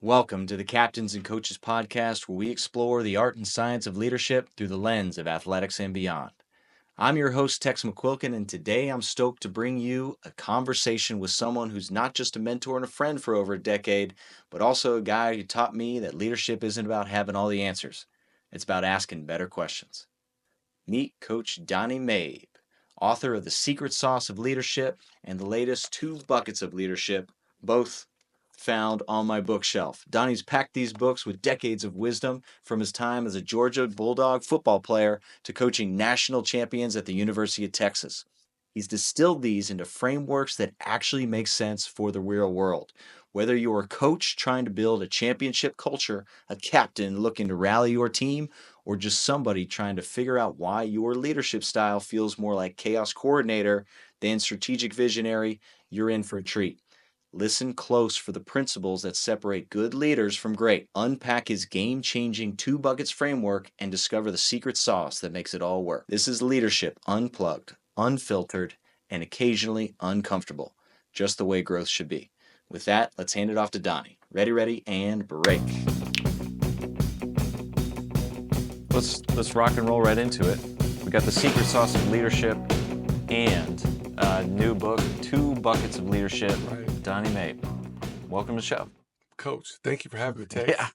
Welcome to the Captains and Coaches Podcast, where we explore the art and science of leadership through the lens of athletics and beyond. I'm your host, Tex McQuilkin, and today I'm stoked to bring you a conversation with someone who's not just a mentor and a friend for over a decade, but also a guy who taught me that leadership isn't about having all the answers. It's about asking better questions. Meet Coach Donnie Maib, author of The Secret Sauce of Leadership and the latest 2 Buckets of Leadership, both found on my bookshelf. Donnie's packed these books with decades of wisdom from his time as a Georgia Bulldog football player to coaching national champions at the University of Texas. He's distilled these into frameworks that actually make sense for the real world. Whether you're a coach trying to build a championship culture, a captain looking to rally your team, or just somebody trying to figure out why your leadership style feels more like chaos coordinator than strategic visionary, you're in for a treat. Listen close for the principles that separate good leaders from great. Unpack his game-changing 2 Buckets framework and discover the secret sauce that makes it all work. This is leadership unplugged, unfiltered, and occasionally uncomfortable, just the way growth should be. With that, let's hand it off to Donnie. Ready, and break. Let's rock and roll right into it. We got the secret sauce of leadership and a new book, 2 Buckets of Leadership. Right. Donnie Maib, welcome to the show. Coach, thank you for having me, Tex. Yeah.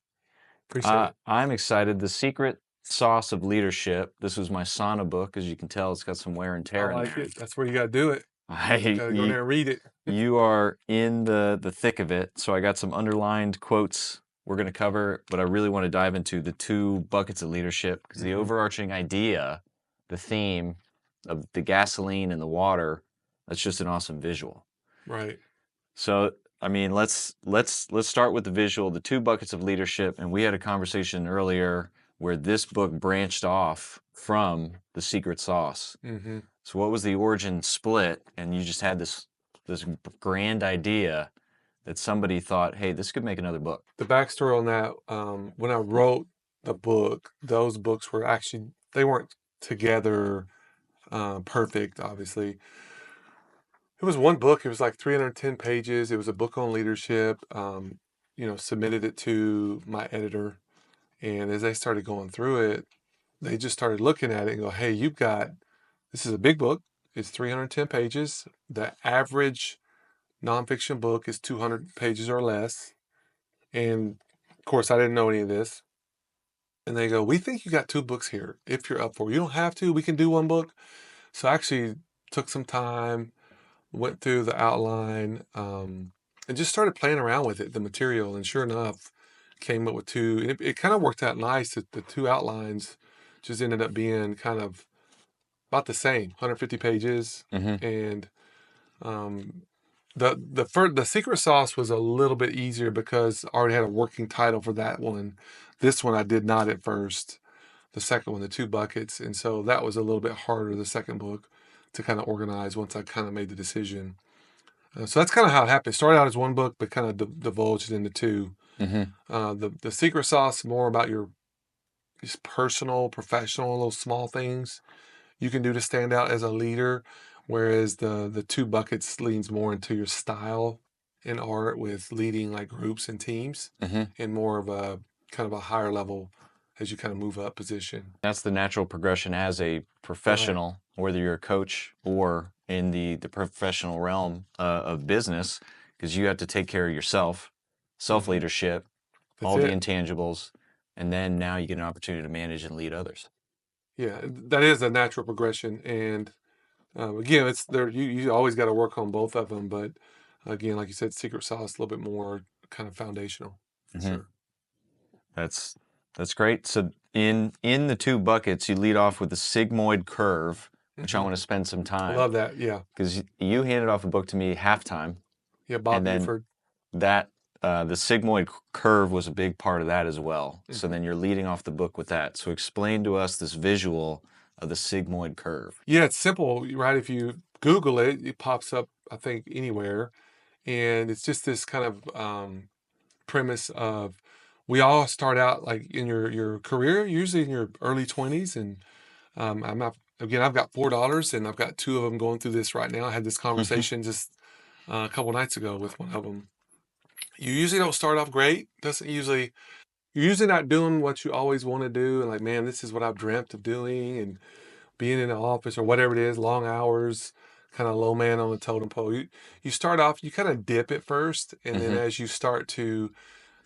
Appreciate it. I'm excited. The secret sauce of leadership. This was my sauna book. As you can tell, it's got some wear and tear I in like there. it. That's where you got to do it. You got to go there and read it. You are in the thick of it. So I got some underlined quotes we're going to cover, but I really want to dive into the 2 buckets of leadership because the overarching idea, the theme of the gasoline and the water, that's just an awesome visual. Right. So, I mean, let's start with the visual, the 2 buckets of leadership. And we had a conversation earlier where this book branched off from the secret sauce. Mm-hmm. So what was the origin split? And you just had this grand idea that somebody thought, hey, this could make another book. The backstory on that, when I wrote the book, those books were actually, they weren't together perfect, obviously. It was one book. It was like 310 pages. It was a book on leadership. Submitted it to my editor. And as they started going through it, they just started looking at it and go, hey, this is a big book. It's 310 pages. The average nonfiction book is 200 pages or less. And of course, I didn't know any of this. And they go, we think you got 2 books here if you're up for it. You don't have to. We can do 1 book. So I actually took some time, went through the outline, and just started playing around with it, the material. And sure enough, came up with 2. And it kind of worked out nice that the 2 outlines just ended up being kind of about the same, 150 pages. Mm-hmm. And the secret sauce was a little bit easier because I already had a working title for that one. This one I did not at first. The second one, the 2 buckets. And so that was a little bit harder, the second book, to kind of organize once I kind of made the decision. So that's kind of how it happened. It started out as 1 book, but kind of divulged into 2. Mm-hmm. The secret sauce, more about your just personal, professional, little small things you can do to stand out as a leader, whereas the 2 buckets leans more into your style in art with leading like groups and teams, Mm-hmm. and more of a kind of a higher level as you kind of move up position. That's the natural progression as a professional, whether you're a coach or in the professional realm of business, because you have to take care of yourself, self-leadership, all the intangibles, and then now you get an opportunity to manage and lead others. Yeah, that is a natural progression. And again, it's there. You always got to work on both of them. But again, like you said, secret sauce, a little bit more kind of foundational. Mm-hmm. Sure. That's great. So in the 2 buckets, you lead off with the sigmoid curve, which I want to spend some time. I love that. Yeah. Because you handed off a book to me halftime. Yeah, Bob Buford. That the sigmoid curve was a big part of that as well. So then you're leading off the book with that. So explain to us this visual of the sigmoid curve. Yeah, it's simple, right? If you Google it, it pops up, I think, anywhere. And it's just this kind of premise of we all start out like in your career, usually in your early 20s. And I've got 4 daughters, and I've got 2 of them going through this right now. I had this conversation just a couple nights ago with one of them. You usually don't start off great. You're usually not doing what you always want to do. And like, man, this is what I've dreamt of doing. And being in the office or whatever it is, long hours, kind of low man on the totem pole. You start off, you kind of dip at first. And then Mm-hmm. as you start to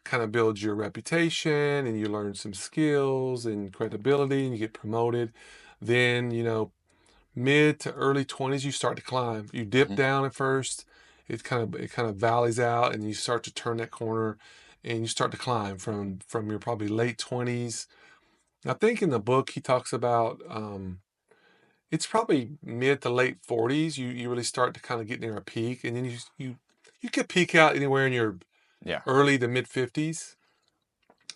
kind of build your reputation and you learn some skills and credibility and you get promoted, then, mid to early 20s, you start to climb. You dip Mm-hmm. down at first, it kind of valleys out, and you start to turn that corner, and you start to climb from your probably late 20s. I think in the book he talks about it's probably mid to late 40s. You really start to kind of get near a peak, and then you could peak out anywhere in your Yeah. early to mid 50s,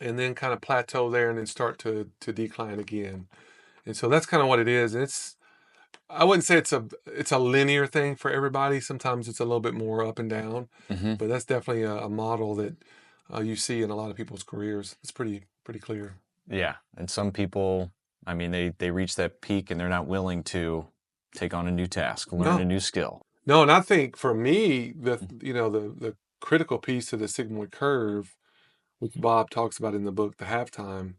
and then kind of plateau there, and then start to decline again. And so that's kind of what it is. And I wouldn't say it's a linear thing for everybody. Sometimes it's a little bit more up and down, Mm-hmm. but that's definitely a model that you see in a lot of people's careers. It's pretty clear. Yeah. And some people, I mean, they reach that peak and they're not willing to take on a new task, learn a No, new skill. no, and I think for me, the critical piece of the sigmoid curve, which Bob talks about in the book, The Halftime,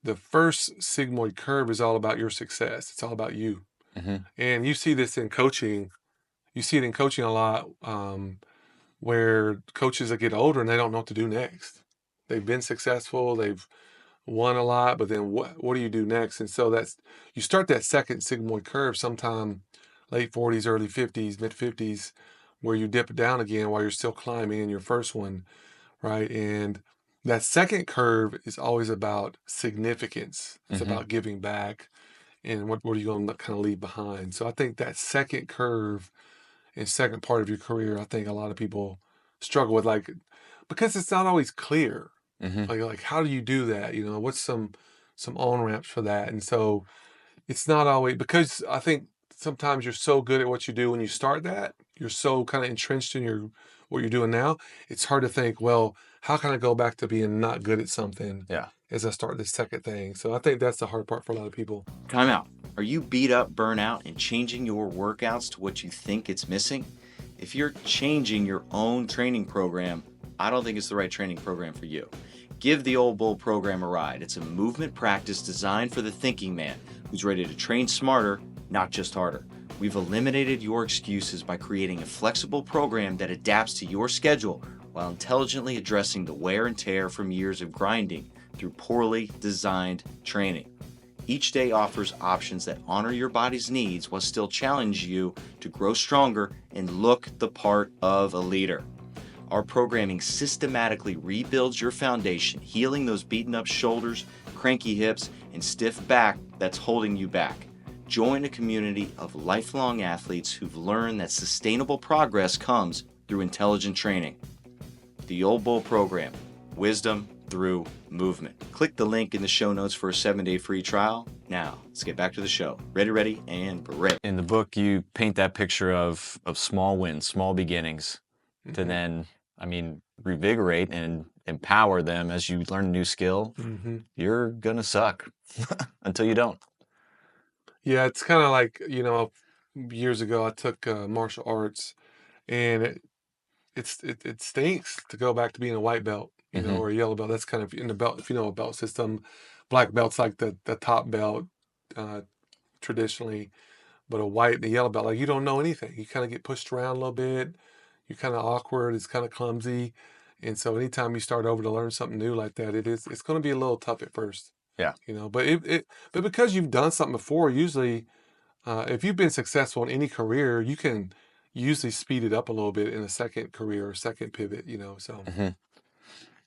the first sigmoid curve is all about your success. It's all about you, Mm-hmm. and you see this in coaching. You see it in coaching a lot. Where coaches that get older and they don't know what to do next. They've been successful, they've won a lot, but then what do you do next? And so you start that second sigmoid curve sometime late 40s, early 50s, mid 50s, where you dip down again while you're still climbing in your first one, right? And that second curve is always about significance. It's Mm-hmm. about giving back and what are you going to kind of leave behind. So I think that second curve and second part of your career, I think a lot of people struggle with, like, because it's not always clear. Mm-hmm. Like how do you do that? What's some on ramps for that? And so it's not always, because I think sometimes you're so good at what you do when you start that, you're so kind of entrenched in what you're doing now. It's hard to think, well, how can I go back to being not good at something Yeah. as I start this second thing? So I think that's the hard part for a lot of people. Time out. Are you beat up, burnout, and changing your workouts to what you think it's missing? If you're changing your own training program, I don't think it's the right training program for you. Give the Old Bull program a ride. It's a movement practice designed for the thinking man who's ready to train smarter, not just harder. We've eliminated your excuses by creating a flexible program that adapts to your schedule while intelligently addressing the wear and tear from years of grinding through poorly designed training. Each day offers options that honor your body's needs while still challenge you to grow stronger and look the part of a leader. Our programming systematically rebuilds your foundation, healing those beaten up shoulders, cranky hips, and stiff back that's holding you back. Join a community of lifelong athletes who've learned that sustainable progress comes through intelligent training. The Old Bull program, wisdom through movement. Click the link in the show notes for a 7-day free trial. Now, let's get back to the show. Ready, and ready. In the book, you paint that picture of small wins, small beginnings, to Mhm. then, I mean, revigorate and empower them as you learn a new skill. Mhm. You're gonna suck until you don't. Yeah, it's kind of like, years ago I took martial arts, and it stinks to go back to being a white belt, Mm-hmm. or a yellow belt. That's kind of in the belt, if you know a belt system. Black belt's like the top belt uh, traditionally, but a white and a yellow belt, like, you don't know anything. You kind of get pushed around a little bit. You're kind of awkward. It's kind of clumsy, and so anytime you start over to learn something new like that, it's going to be a little tough at first. Yeah. But because you've done something before, usually, if you've been successful in any career, you can usually speed it up a little bit in a second career or second pivot, so. Mm-hmm.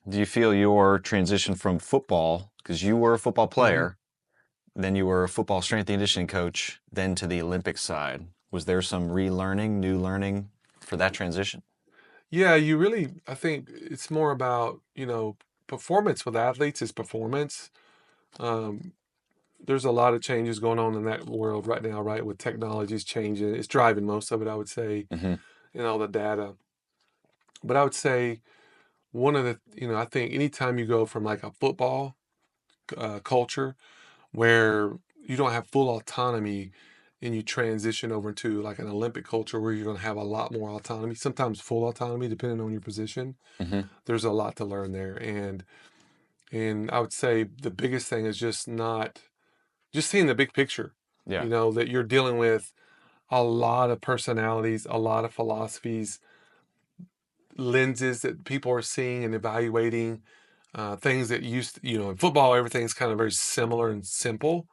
Do you feel your transition from football, because you were a football Mhm. player, then you were a football strength and conditioning coach, then to the Olympic side, was there some relearning, new learning for that transition? Yeah, I think it's more about, performance with athletes is performance. Um, there's a lot of changes going on in that world right now, right? With technologies changing, it's driving most of it, I would say, Mm-hmm. and all the data. But I would say one of the, I think anytime you go from like a football culture where you don't have full autonomy and you transition over into like an Olympic culture where you're going to have a lot more autonomy, sometimes full autonomy, depending on your position. Mm-hmm. There's a lot to learn there. And I would say the biggest thing is just seeing the big picture, Yeah. that you're dealing with a lot of personalities, a lot of philosophies, lenses that people are seeing and evaluating, things that in football, everything's kind of very similar and simple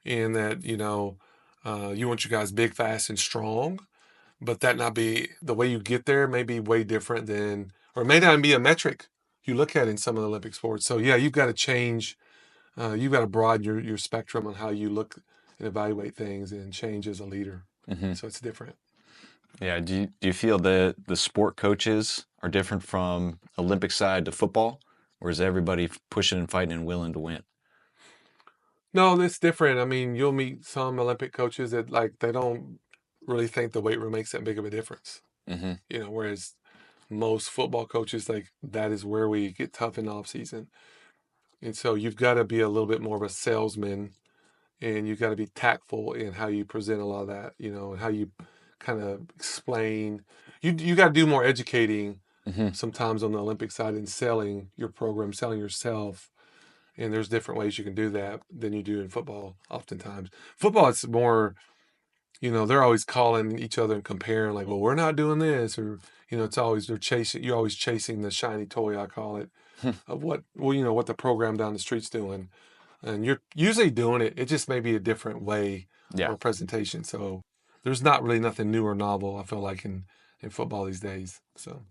in that, you want you guys big, fast, and strong, but that not be the way you get there may be way different than, or it may not be a metric you look at in some of the Olympic sports. So yeah, you've got to change, you've got to broaden your spectrum on how you look and evaluate things and change as a leader. Mm-hmm. So it's different. Yeah. Do you feel the sport coaches are different from Olympic side to football, or is everybody pushing and fighting and willing to win? No, it's different. I mean, you'll meet some Olympic coaches that like they don't really think the weight room makes that big of a difference. Mm-hmm. Whereas most football coaches, like that is where we get tough in the off season. And so you've got to be a little bit more of a salesman, and you've got to be tactful in how you present a lot of that, and how you kind of explain. You got to do more educating Mm-hmm. sometimes on the Olympic side and selling your program, selling yourself. And there's different ways you can do that than you do in football. Oftentimes, football it's more, they're always calling each other and comparing, like, well, we're not doing this, or it's always they're chasing. You're always chasing the shiny toy, I call it, of what the program down the street's doing, and you're usually doing it. It just may be a different way Yeah. or presentation. So there's not really nothing new or novel. I feel like in football these days. So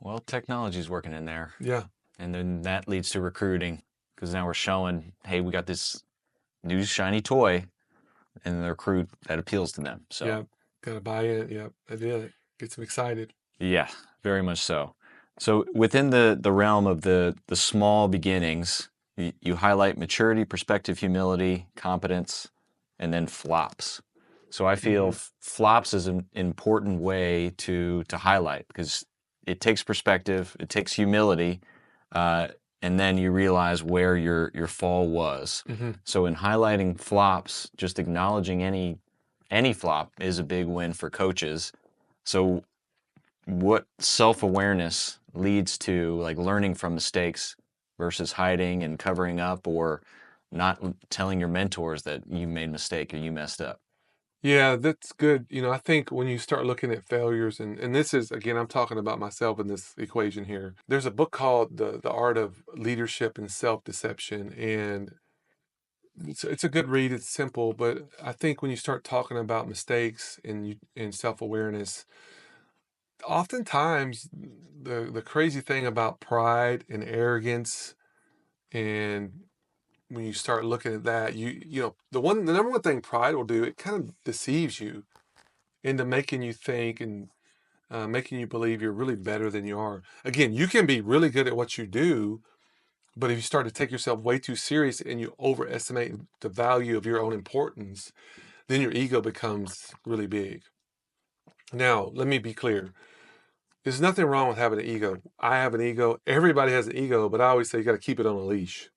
Well, technology's working in there, yeah, and then that leads to recruiting because now we're showing, hey, we got this new shiny toy, and the recruit that appeals to them. So yeah, got to buy in. Yeah, I did it. Gets them excited. yeah, very much so. So within the realm of the small beginnings, you highlight maturity, perspective, humility, competence, and then flops. So I feel Hmm. flops is an important way to highlight because it takes perspective, it takes humility, uh, and then you realize where your fall was. Hmm. So in highlighting flops, just acknowledging any flop is a big win for coaches. So what self-awareness leads to like learning from mistakes versus hiding and covering up or not telling your mentors that you made a mistake or you messed up. Yeah, that's good. I think when you start looking at failures, and this is, again, I'm talking about myself in this equation here. There's a book called The Art of Leadership and Self-Deception, and it's a good read. It's simple, but I think when you start talking about mistakes and self-awareness, oftentimes the crazy thing about pride and arrogance, and when you start looking at that, the number one thing pride will do, it kind of deceives you into making you think and making you believe you're really better than you are. Again, you can be really good at what you do, but if you start to take yourself way too serious and you overestimate the value of your own importance, then your ego becomes really big. Now, let me be clear. There's nothing wrong with having an ego. I have an ego. Everybody has an ego, but I always say you got to keep it on a leash.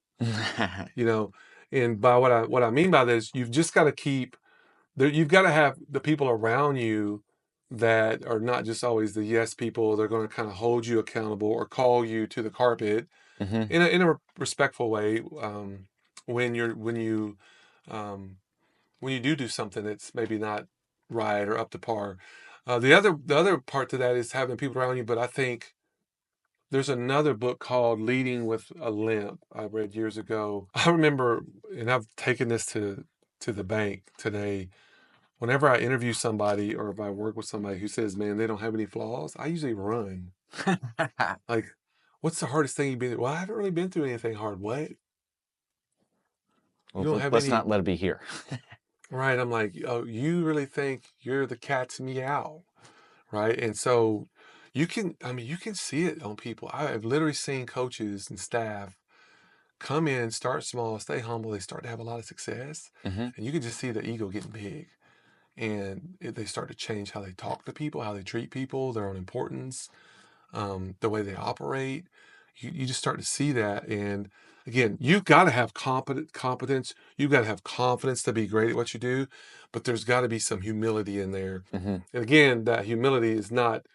You know, and by what I mean by this, you've just got to keep there. You've got to have the people around you that are not just always the yes people. They're going to kind of hold you accountable or call you to the carpet Hmm. in a respectful way, when um, you do something that's maybe not right or up to par. The other part to that is having people around you. But I think there's another book called Leading with a Limp I read years ago. I remember, and I've taken this to the bank today. Whenever I interview somebody or if I work with somebody who says, "Man, they don't have any flaws," I usually run. Like, what's the hardest thing you've been through? Well, I haven't really been through anything hard. What? You Well, don't have let's any, not let it be here. right? I'm like, oh, you really think you're the cat's meow, right? And so you can see it on people. I've literally seen coaches and staff come in, start small, stay humble. They start to have a lot of success, Hmm. and you can just see the ego getting big. And they start to change how they talk to people, how they treat people, their own importance, the way they operate. you just start to see that. And again, you've got to have competence. You've got to have confidence to be great at what you do, but there's got to be some humility in there. Mm-hmm. And again, that humility is not,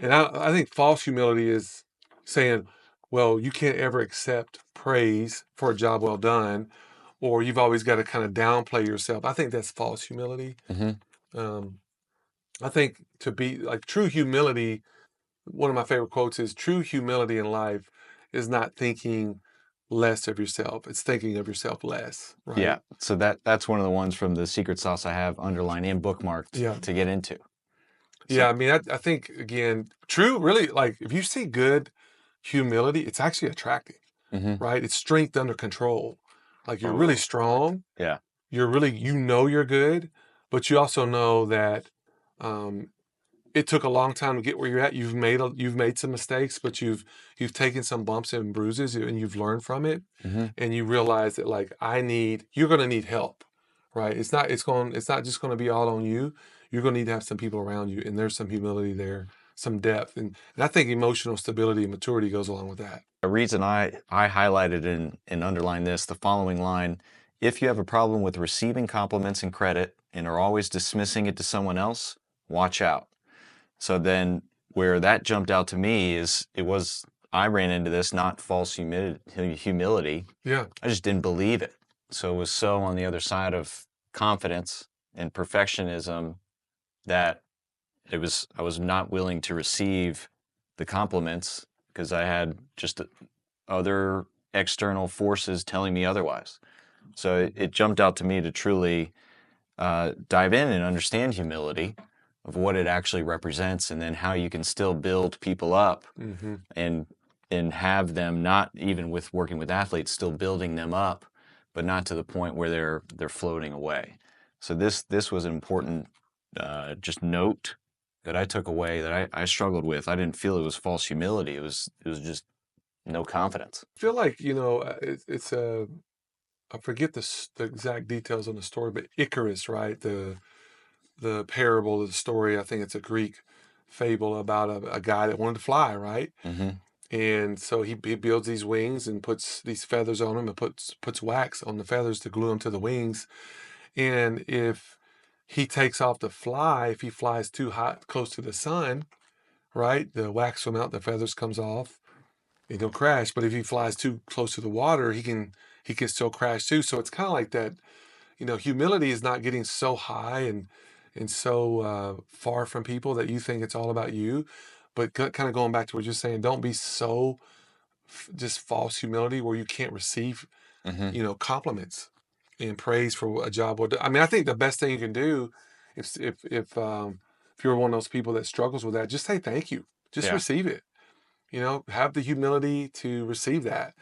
and I think false humility is saying, well, you can't ever accept praise for a job well done, or you've always got to kind of downplay yourself. I think that's false humility. Mm-hmm. I think to be like true humility, one of my favorite quotes is true humility in life is not thinking less of yourself. It's thinking of yourself less, Yeah. right? So that's one of the ones from the secret sauce I have underlined and bookmarked Yeah. to get into. Yeah. So, I mean, I think, again, true, really, like if you see good humility, it's actually attractive, mm-hmm. right? It's strength under control. Like you're really Oh, strong. yeah. You're really, you're good, but you also know that um, it took a long time to get where you're at. You've made some mistakes, but you've taken some bumps and bruises, and you've learned from it, Mm-hmm. and you realize that like you're going to need help, right? It's not just going to be all on you. You're going to need to have some people around you, and there's some humility there, some depth, and I think emotional stability and maturity goes along with that. A reason I highlighted and underlined this, the following line: if you have a problem with receiving compliments and credit and are always dismissing it to someone else, watch out. So then where that jumped out to me is I ran into this, not false humility. Yeah. I just didn't believe it. So it was so on the other side of confidence and perfectionism that I was not willing to receive the compliments because I had just other external forces telling me otherwise. So it jumped out to me to truly dive in and understand humility of what it actually represents, and then how you can still build people up Mm-hmm. and have them, not even with working with athletes, still building them up, but not to the point where they're floating away. So this was an important just note that I took away that I struggled with. I didn't feel it was false humility. It was just no confidence. I feel like it's a I forget the exact details on the story, but Icarus, right? The parable of the story. I think it's a Greek fable about a guy that wanted to fly, right? Mm-hmm. And so he builds these wings and puts these feathers on them and puts wax on the feathers to glue them to the wings. And if he takes off to fly, if he flies too high, close to the sun, right, the wax will melt, the feathers comes off, and he'll crash. But if he flies too close to the water, he can still crash too. So it's kind of like that. Humility is not getting so high and so far from people that you think it's all about you, but kind of going back to what you're saying, don't be so just false humility where you can't receive, Mm-hmm. compliments and praise for a job well done. I mean, I think the best thing you can do, if you're one of those people that struggles with that, just say thank you, just Yeah. receive it. Have the humility to receive that.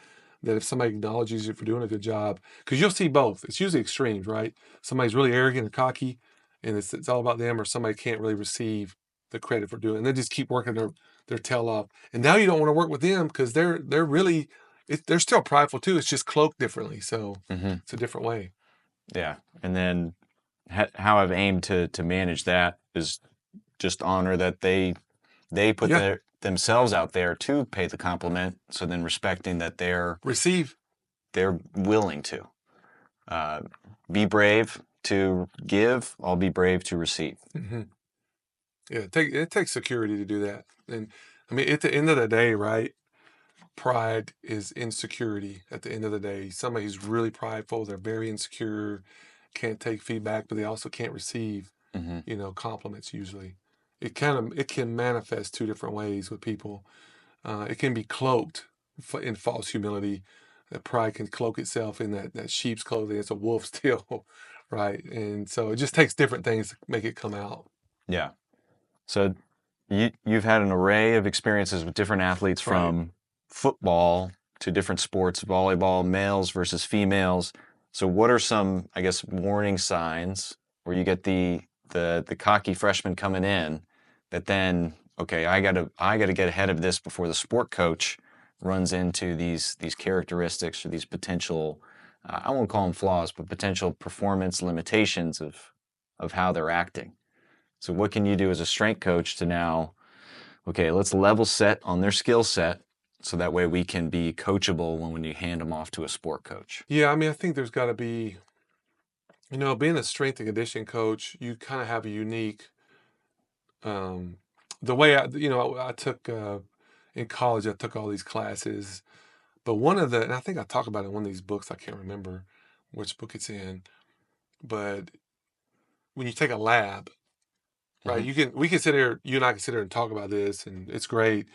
That if somebody acknowledges you for doing a good job, because you'll see both. It's usually extremes, right? Somebody's really arrogant and cocky, and it's all about them, or somebody can't really receive the credit for doing it. And they just keep working their tail off. And now you don't want to work with them because they're really they're still prideful too. It's just cloaked differently. So Mm-hmm. it's a different way. Yeah. And then how I've aimed to manage that is just honor that they put Yeah. themselves out there to pay the compliment. So then respecting that Receive. they're willing to be brave to give. I'll be brave to receive. Mm-hmm. Yeah. It takes security to do that. And I mean, at the end of the day, right? Pride is insecurity at the end of the day. Somebody who's really prideful, they're very insecure, can't take feedback, but they also can't receive, Mm-hmm. compliments usually. It can manifest two different ways with people. It can be cloaked in false humility. That pride can cloak itself in that sheep's clothing. It's a wolf still, right? And so it just takes different things to make it come out. Yeah. So you've had an array of experiences with different athletes, Right. from football to different sports, volleyball, males versus females. So what are some, I guess, warning signs where you get the cocky freshman coming in that then, okay, I gotta get ahead of this before the sport coach runs into these characteristics or these potential, I won't call them flaws, but potential performance limitations of how they're acting. So what can you do as a strength coach to now, okay, let's level set on their skill set so that way we can be coachable when you hand them off to a sport coach. Yeah, I mean, I think there's got to be, being a strength and conditioning coach, you kind of have a unique, the way I took, in college, I took all these classes, but and I think I talk about it in one of these books, I can't remember which book it's in, but when you take a lab, right, we can sit here, you and I can sit here and talk about this, and it's great.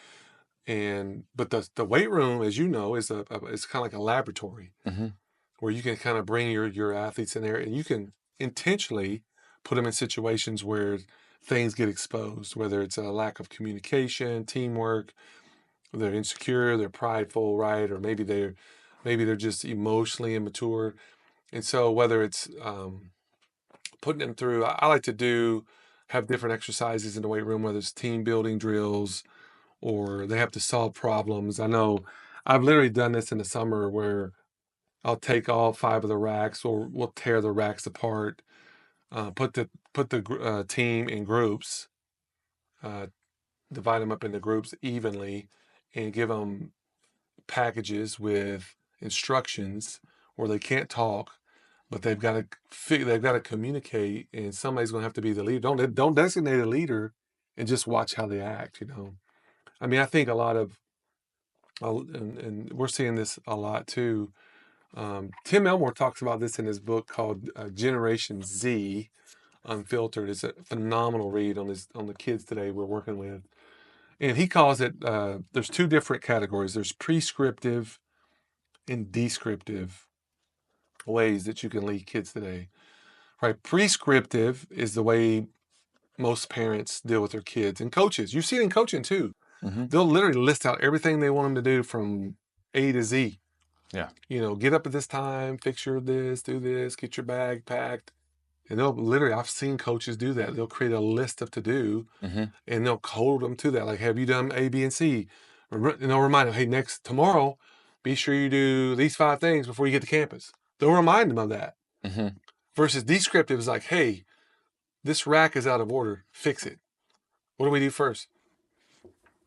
But the weight room, as you know, is it's kind of like a laboratory Mm-hmm. where you can kind of bring your athletes in there, and you can intentionally put them in situations where things get exposed, whether it's a lack of communication, teamwork, they're insecure, they're prideful, right, or maybe they're just emotionally immature, and so whether it's putting them through, I like to have different exercises in the weight room, whether it's team building drills or they have to solve problems. I know I've literally done this in the summer where I'll take all 5 of the racks, or we'll tear the racks apart, put the team in groups, uh, divide them up into groups evenly, and give them packages with instructions where they can't talk, but they've got to communicate, and somebody's going to have to be the leader. Don't designate a leader, and just watch how they act. I mean, I think a lot of, and we're seeing this a lot too. Tim Elmore talks about this in his book called Generation Z Unfiltered. It's a phenomenal read on the kids today we're working with, and he calls it. There's 2 different categories. There's prescriptive and descriptive ways that you can lead kids today. Right? Prescriptive is the way most parents deal with their kids and coaches. You see it in coaching too. Mm-hmm. They'll literally list out everything they want them to do from A to Z. Yeah. Get up at this time, fix your this, do this, get your bag packed. And I've seen coaches do that. They'll create a list of to do, Mm-hmm. and they'll hold them to that. Like, have you done A, B, and C? And they'll remind them, hey, tomorrow, be sure you do these 5 things before you get to campus. They'll remind them of that. Mm-hmm. Versus descriptive is like, hey, this rack is out of order. Fix it. What do we do first?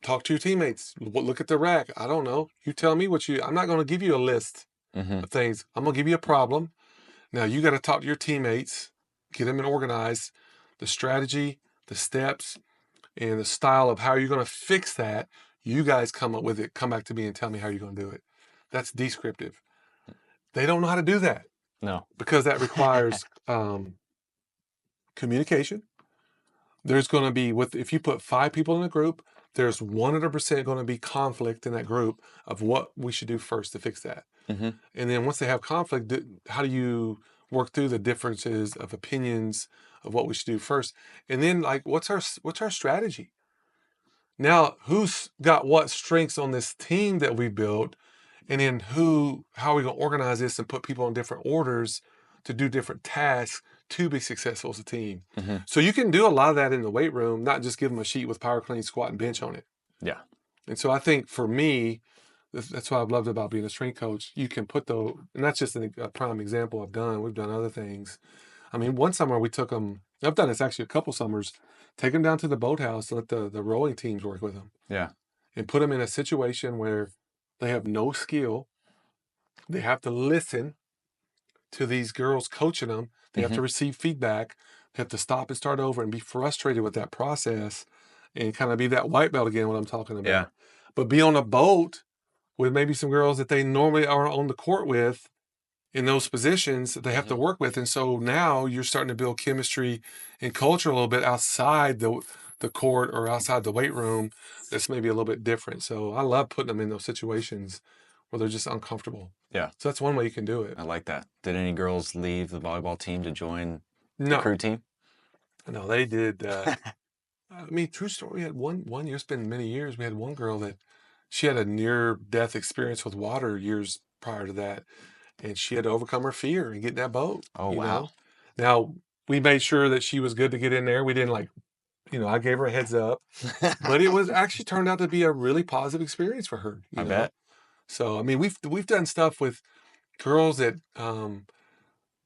Talk to your teammates. Look at the rack. I don't know. You tell me I'm not going to give you a list Mm-hmm. of things. I'm going to give you a problem. Now you got to talk to your teammates, get them organized, the strategy, the steps, and the style of how you're going to fix that. You guys come up with it. Come back to me and tell me how you're going to do it. That's descriptive. They don't know how to do that No. because that requires communication. There's going to be, if you put 5 people in a group, there's 100% going to be conflict in that group of what we should do first to fix that. Mm-hmm. And then once they have conflict, how do you work through the differences of opinions of what we should do first? And then, like, what's our strategy? Now, who's got what strengths on this team that we built? And then how are we going to organize this and put people in different orders to do different tasks to be successful as a team? Mm-hmm. So you can do a lot of that in the weight room, not just give them a sheet with power clean, squat, and bench on it. Yeah. And so I think for me, that's what I've loved about being a strength coach. You can put and that's just a prime example I've done. We've done other things. I mean, one summer we took them, I've done this actually a couple summers, take them down to the boathouse and let the rowing teams work with them. Yeah. And put them in a situation where they have no skill. They have to listen to these girls coaching them. They have to receive feedback. They have to stop and start over and be frustrated with that process and kind of be that white belt again, what I'm talking about. Yeah. But be on a boat with maybe some girls that they normally are on the court with in those positions that they have to work with. And so now you're starting to build chemistry and culture a little bit outside the court or outside the weight room that's maybe a little bit different. So I love putting them in those situations where they're just uncomfortable. Yeah. So that's one way you can do it. I like that. Did any girls leave the volleyball team to join the No, crew team? no, they did. I mean, true story. We had one year, it's been many years. We had one girl that she had a near-death experience with water years prior to that, and she had to overcome her fear and get in that boat. Oh, you wow. know? Now, we made sure that she was good to get in there. We didn't I gave her a heads up, but it was actually turned out to be a really positive experience for her. I bet. So, I mean, we've done stuff with girls that,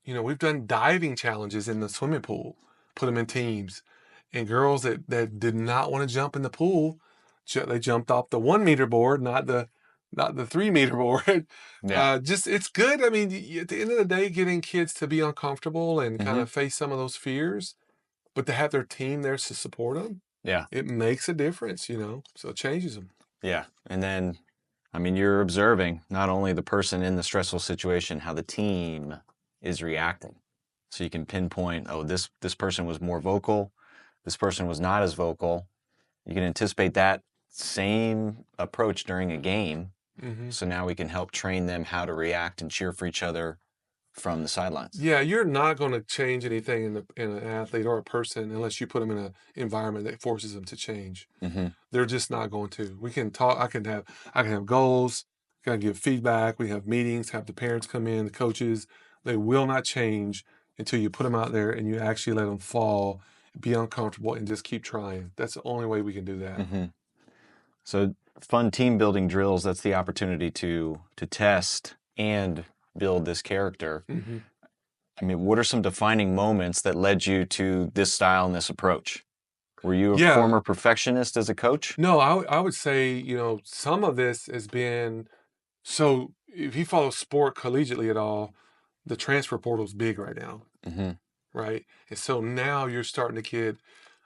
we've done diving challenges in the swimming pool, put them in teams, and girls that did not want to jump in the pool, they jumped off the 1 meter board, not the not the 3-meter board. Yeah. Just it's good. I mean, at the end of the day, getting kids to be uncomfortable and kind Mm-hmm. of face some of those fears, but to have their team there to support them, Yeah. it makes a difference, so it changes them. Yeah. And then, I mean, you're observing not only the person in the stressful situation, how the team is reacting. So you can pinpoint, oh, this person was more vocal, this person was not as vocal. You can anticipate that same approach during a game. Mm-hmm. So now we can help train them how to react and cheer for each other from the sidelines. Yeah, you're not going to change anything in an athlete or a person unless you put them in an environment that forces them to change. Mm-hmm. They're just not going to. We can talk. I can have goals. I can give feedback. We have meetings. Have the parents come in, the coaches. They will not change until you put them out there and you actually let them fall, be uncomfortable, and just keep trying. That's the only way we can do that. Mm-hmm. So fun team building drills, that's the opportunity to test and build this character. Mm-hmm. I mean, what are some defining moments that led you to this style and this approach? Were you a Yeah. former perfectionist as a coach? No, I would say, some of this has been, so if you follow sport collegiately at all, the transfer portal is big right now, Mm-hmm. right? And so now you're starting to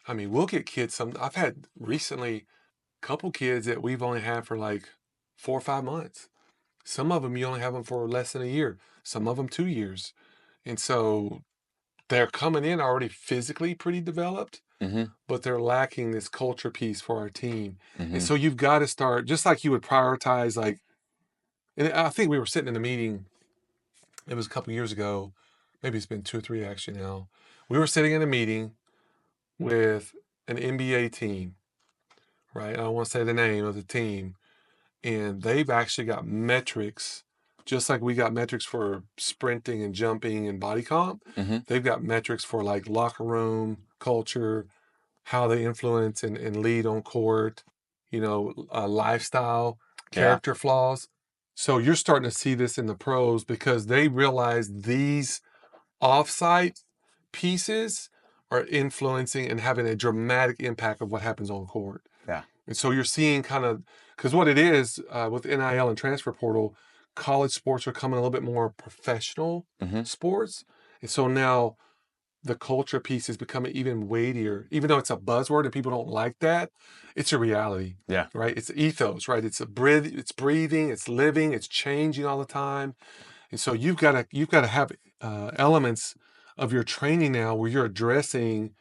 we'll get kids, I've had recently a couple kids that we've only had for like 4 or 5 months. Some of them you only have them for less than a year, some of them 2 years. And so they're coming in already physically pretty developed, Mm-hmm. but they're lacking this culture piece for our team. Mm-hmm. And so you've got to start, just like you would prioritize, like, and I think we were sitting in a meeting, it was a couple years ago, maybe it's been 2 or 3 actually now. We were sitting in a meeting with an NBA team, right? I don't want to say the name of the team. And they've actually got metrics, just like we got metrics for sprinting and jumping and body comp. Mm-hmm. They've got metrics for like locker room culture, how they influence and lead on court, lifestyle, character flaws. So you're starting to see this in the pros because they realize these offsite pieces are influencing and having a dramatic impact of what happens on court. Yeah. And so you're seeing kind of, because what it is with NIL and transfer portal, college sports are coming a little bit more professional Mm-hmm. sports. And so now the culture piece is becoming even weightier, even though it's a buzzword and people don't like that. It's a reality. Yeah. Right. It's ethos, right? It's it's breathing, it's living, it's changing all the time. And so you've got to have elements of your training now where you're addressing,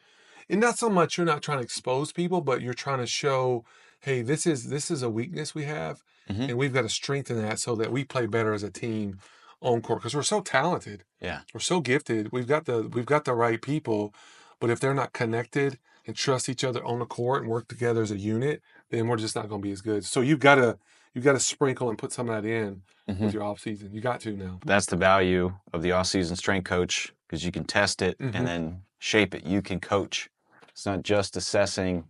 and not so much you're not trying to expose people, but you're trying to show, hey, this is a weakness we have, Mm-hmm. and we've got to strengthen that so that we play better as a team on court because we're so talented, Yeah. we're so gifted, we've got the right people, but if they're not connected and trust each other on the court and work together as a unit, then we're just not going to be as good. So you've got to sprinkle and put some of that in Mm-hmm. with your off season. You got to now. That's the value of the off-season strength coach because you can test it Mm-hmm. and then shape it. You can coach. It's not just assessing,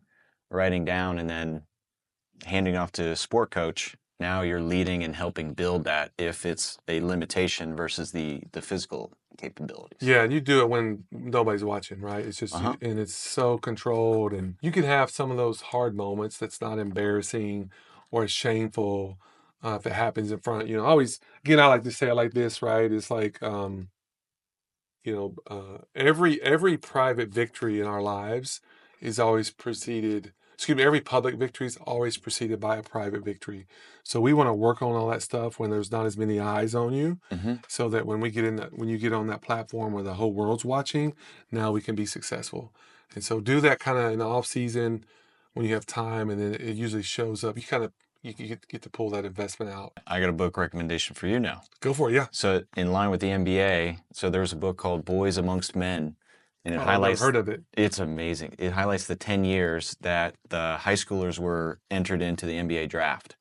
writing down, and then handing off to a sport coach. Now you're leading and helping build that if it's a limitation versus the physical capabilities. Yeah, and you do it when nobody's watching, right? It's just, Uh-huh. and it's so controlled, and you can have some of those hard moments that's not embarrassing or shameful if it happens in front. Always, again, I like to say it like this, right? It's like, every private victory in our lives is always preceded. Excuse me, every public victory is always preceded by a private victory. So we want to work on all that stuff when there's not as many eyes on you, Mm-hmm. so that when you get on that platform where the whole world's watching, now we can be successful. And so do that kind of in the off season when you have time, and then it usually shows up. You get to pull that investment out. I got a book recommendation for you now. Go for it, yeah. So in line with the NBA, so there's a book called Boys Amongst Men, and it I've never highlights. heard of it. It's amazing. It highlights the 10 years that the high schoolers were entered into the NBA draft.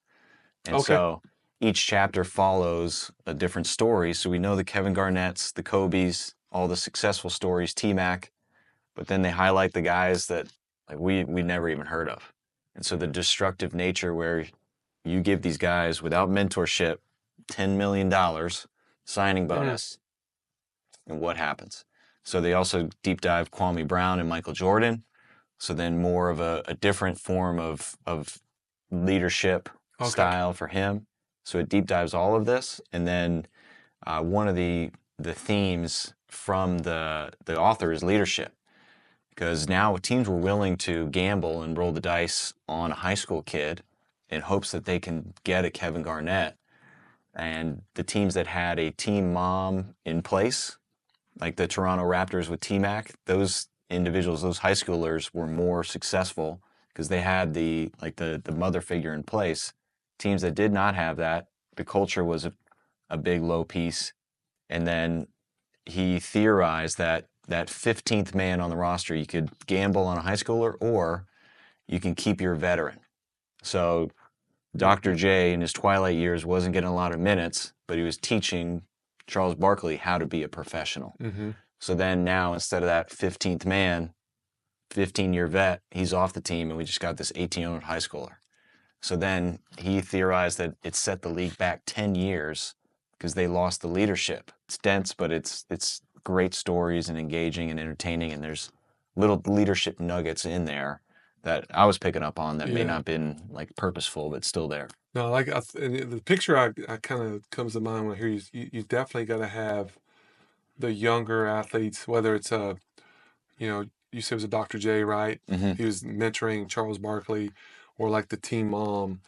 And Okay. so each chapter follows a different story. So we know the Kevin Garnett's, the Kobe's, all the successful stories, T-Mac, but then they highlight the guys that like we never even heard of. And so the destructive nature where you give these guys without mentorship $10 million signing bonus, and what happens? So they also deep dive Kwame Brown and Michael Jordan. So then more of a different form of leadership Okay. style for him. So it deep dives all of this, and then one of the themes from the author is leadership, because now teams were willing to gamble and roll the dice on a high school kid in hopes that they can get a Kevin Garnett. And the teams that had a team mom in place, like the Toronto Raptors with T-Mac, those individuals, those high schoolers were more successful because they had the mother figure in place. Teams that did not have that, the culture was a big low piece. And then he theorized that 15th man on the roster, you could gamble on a high schooler or you can keep your veteran. So Dr. J in his twilight years wasn't getting a lot of minutes, but he was teaching Charles Barkley how to be a professional. Mm-hmm. So then now, instead of that 15th man, 15-year vet, he's off the team, and we just got this 18-year-old high schooler. So then he theorized that it set the league back 10 years because they lost the leadership. It's dense, but it's great stories and engaging and entertaining, and there's little leadership nuggets in there that I was picking up on that may Yeah. not have been like purposeful, but still there. No, like and the picture I kind of comes to mind when I hear you. You definitely got to have the younger athletes, whether it's you said it was a Dr. J, right? Mm-hmm. He was mentoring Charles Barkley, or like the team mom.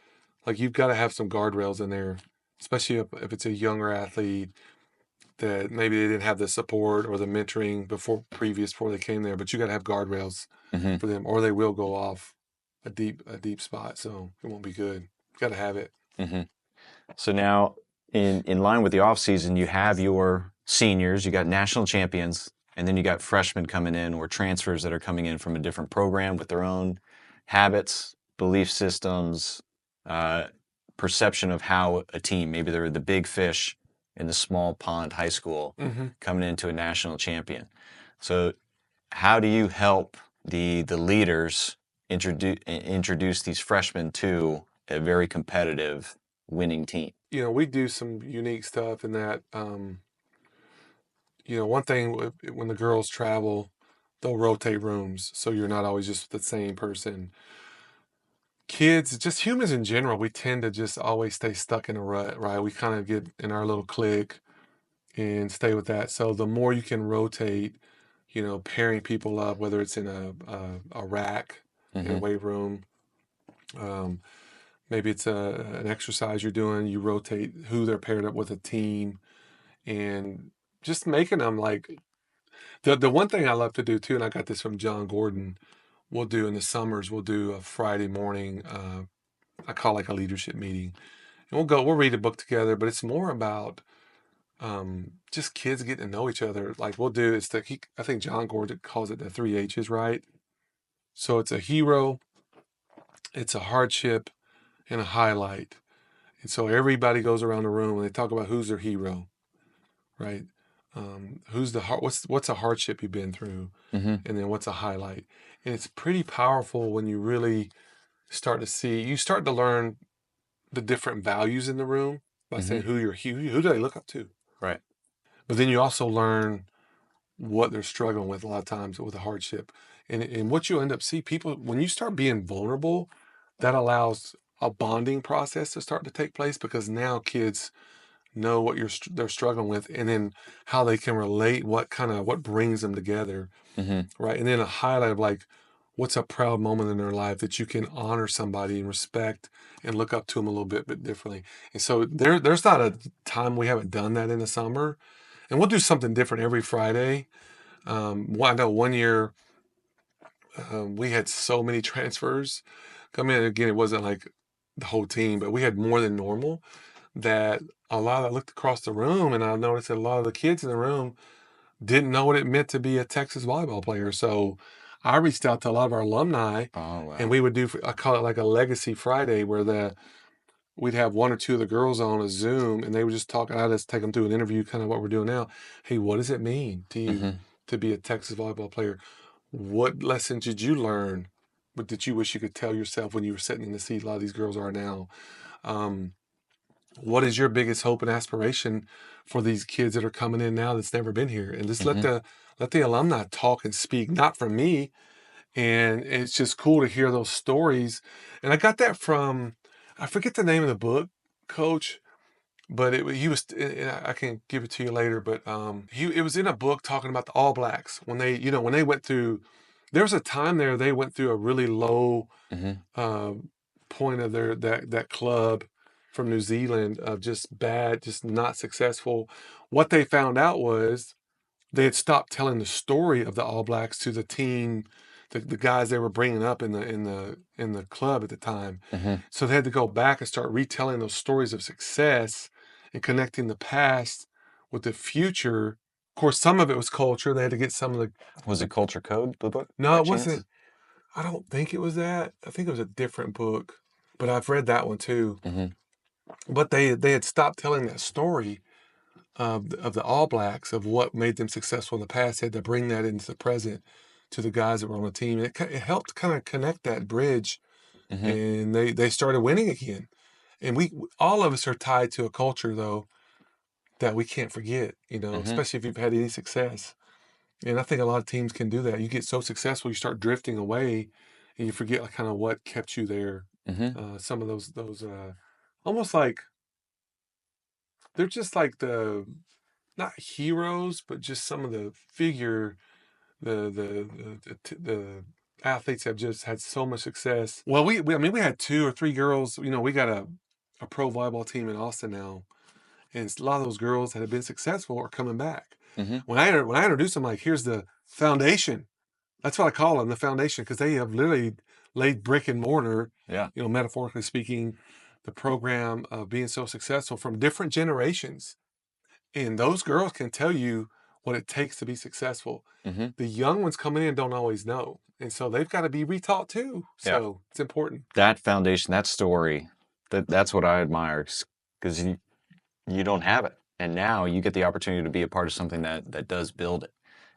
Like you've got to have some guardrails in there, especially if it's a younger athlete that maybe they didn't have the support or the mentoring before they came there. But you got to have guardrails Mm-hmm. for them, or they will go off a deep spot. So it won't be good. Got to have it. Mm-hmm. So now, in line with the off season, you have your seniors, you got national champions, and then you got freshmen coming in or transfers that are coming in from a different program with their own habits, belief systems, perception of how a team, maybe they're the big fish in the small pond high school, Mm-hmm. coming into a national champion. So how do you help the leaders introduce these freshmen to a very competitive winning team? We do some unique stuff in that. One thing when the girls travel, they'll rotate rooms, so you're not always just the same person. Kids, just humans in general, we tend to just always stay stuck in a rut, right? We kind of get in our little clique and stay with that. So the more you can rotate, pairing people up, whether it's in a rack in a weight room, maybe it's an exercise you're doing, you rotate who they're paired up with a team, and just making them like the one thing I love to do too, and I got this from John Gordon. We'll do in the summers. We'll do a Friday morning. I call like a leadership meeting, and we'll read a book together. But it's more about just kids getting to know each other. Like we'll do I think John Gordon calls it the 3 H's, right? So it's a hero, it's a hardship, and a highlight. And so everybody goes around the room and they talk about who's their hero, right? What's a hardship you've been through, and then what's a highlight. And it's pretty powerful when you really start to learn the different values in the room by saying who do they look up to, Right. but then you also learn what they're struggling with a lot of times with a hardship, and what you end up see people when you start being vulnerable, that allows a bonding process to start to take place, because now kids know what they're struggling with, and then how they can relate, what brings them together, right? And then a highlight of like, what's a proud moment in their life that you can honor somebody and respect and look up to them a little bit differently. And so there's not a time we haven't done that in the summer, and we'll do something different every Friday. I know one year we had so many transfers come in. Again, it wasn't like the whole team, but we had more than normal. That I looked across the room and I noticed that a lot of the kids in the room didn't know what it meant to be a Texas volleyball player. So I reached out to a lot of our alumni, and we would I call it like a legacy Friday, where we'd have one or two of the girls on a Zoom, and they would just talk. I'd just take them through an interview, kind of what we're doing now. Hey, what does it mean to you to be a Texas volleyball player? What lessons did you learn? What did you wish you could tell yourself when you were sitting in the seat? A lot of these girls are now. What is your biggest hope and aspiration for these kids that are coming in now that's never been here? And just let the alumni talk and speak, not from me. And it's just cool to hear those stories. And I got that from, I forget the name of the book, Coach, but he was, and I can give it to you later, but it was in a book talking about the All Blacks when they, when they went through, there was a time there they went through a really low uh, point of that club from New Zealand of just bad, just not successful. What they found out was they had stopped telling the story of the All Blacks to the team, the guys they were bringing up in the club at the time. So they had to go back and start retelling those stories of success and connecting the past with the future. Of course, some of it was culture. They had to get some of the. Was it Culture Code, the book? No, by it chance? wasn't. I don't think it was that. I think it was a different book, but I've read that one too. But they had stopped telling that story of the All Blacks, of what made them successful in the past. They had to bring that into the present to the guys that were on the team. It helped kind of connect that bridge, and they started winning again. And we all of us are tied to a culture though that we can't forget. Especially if you've had any success. And I think a lot of teams can do that. You get so successful, you start drifting away, and you forget kind of what kept you there. Some of those almost like they're just like the not heroes, but just some of the the athletes have just had so much success. Well, I mean we had 2 or 3 girls. We got a pro volleyball team in Austin now, and a lot of those girls that have been successful are coming back. When I introduce them, like, here's the foundation. That's what I call them, the foundation, because they have literally laid brick and mortar. Yeah. Metaphorically speaking, the program of being so successful from different generations. And those girls can tell you what it takes to be successful. The young ones coming in don't always know. And so they've got to be retaught too. So it's important. That foundation, that story, that's what I admire, because you don't have it. And now you get the opportunity to be a part of something that does build it.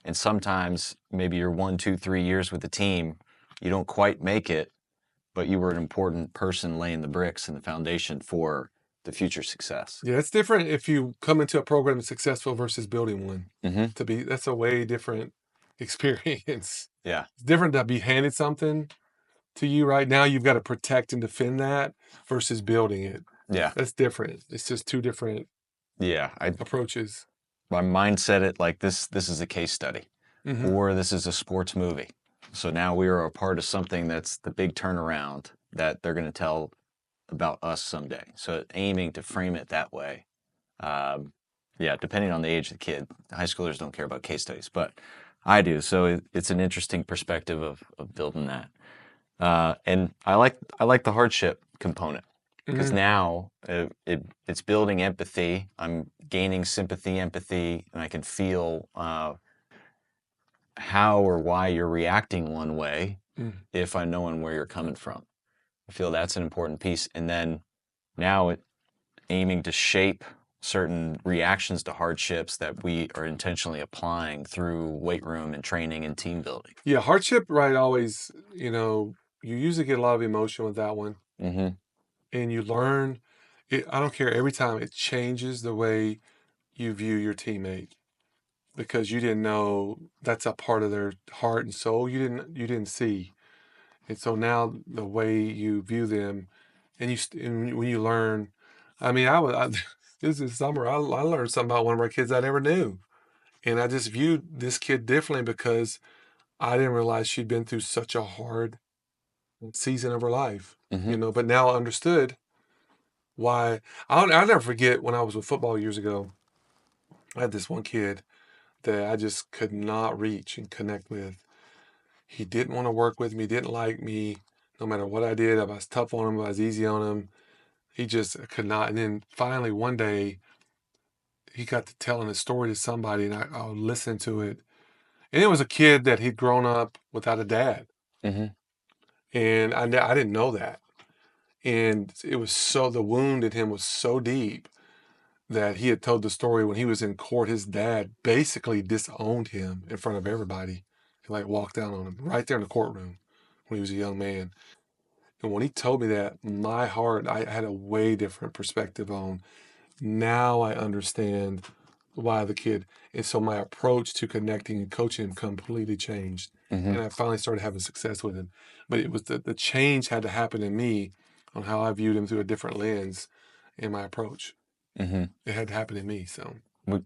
And sometimes maybe you're 1, 2, 3 years with the team, you don't quite make it, but you were an important person laying the bricks and the foundation for the future success. Yeah, it's different if you come into a program that's successful versus building one. That's a way different experience. Yeah. It's different to be handed something to you right now. You've got to protect and defend that versus building it. Yeah. That's different. It's just 2 different approaches. My mindset it like this is a case study, or this is a sports movie. So now we are a part of something that's the big turnaround that they're going to tell about us someday. So aiming to frame it that way. Depending on the age of the kid. High schoolers don't care about case studies, but I do. So it's an interesting perspective of building that. And I like the hardship component, because now it's building empathy. I'm gaining sympathy, empathy, and I can feel how or why you're reacting one way if I know where you're coming from. I feel that's an important piece. And then now aiming to shape certain reactions to hardships that we are intentionally applying through weight room and training and team building. Yeah, hardship, right, always, you usually get a lot of emotion with that one. And you learn, I don't care, every time it changes the way you view your teammate, because you didn't know that's a part of their heart and soul you didn't see. And so now the way you view them, and when you learn, I mean, this is summer, I learned something about one of our kids I never knew. And I just viewed this kid differently because I didn't realize she'd been through such a hard season of her life, but now I understood why. I'll never forget when I was with football years ago, I had this one kid that I just could not reach and connect with. He didn't want to work with me, didn't like me, no matter what I did. I was tough on him, I was easy on him. He just could not. And then finally one day he got to telling his story to somebody, and I was listening to it. And it was a kid that he'd grown up without a dad. And I didn't know that. And it was the wound in him was so deep that he had told the story when he was in court. His dad basically disowned him in front of everybody. He walked down on him right there in the courtroom when he was a young man. And when he told me that, my heart, I had a way different perspective on. Now I understand why the kid. And so my approach to connecting and coaching him completely changed. And I finally started having success with him. But it was the change had to happen in me on how I viewed him through a different lens in my approach. Mm-hmm. It had happened to me. So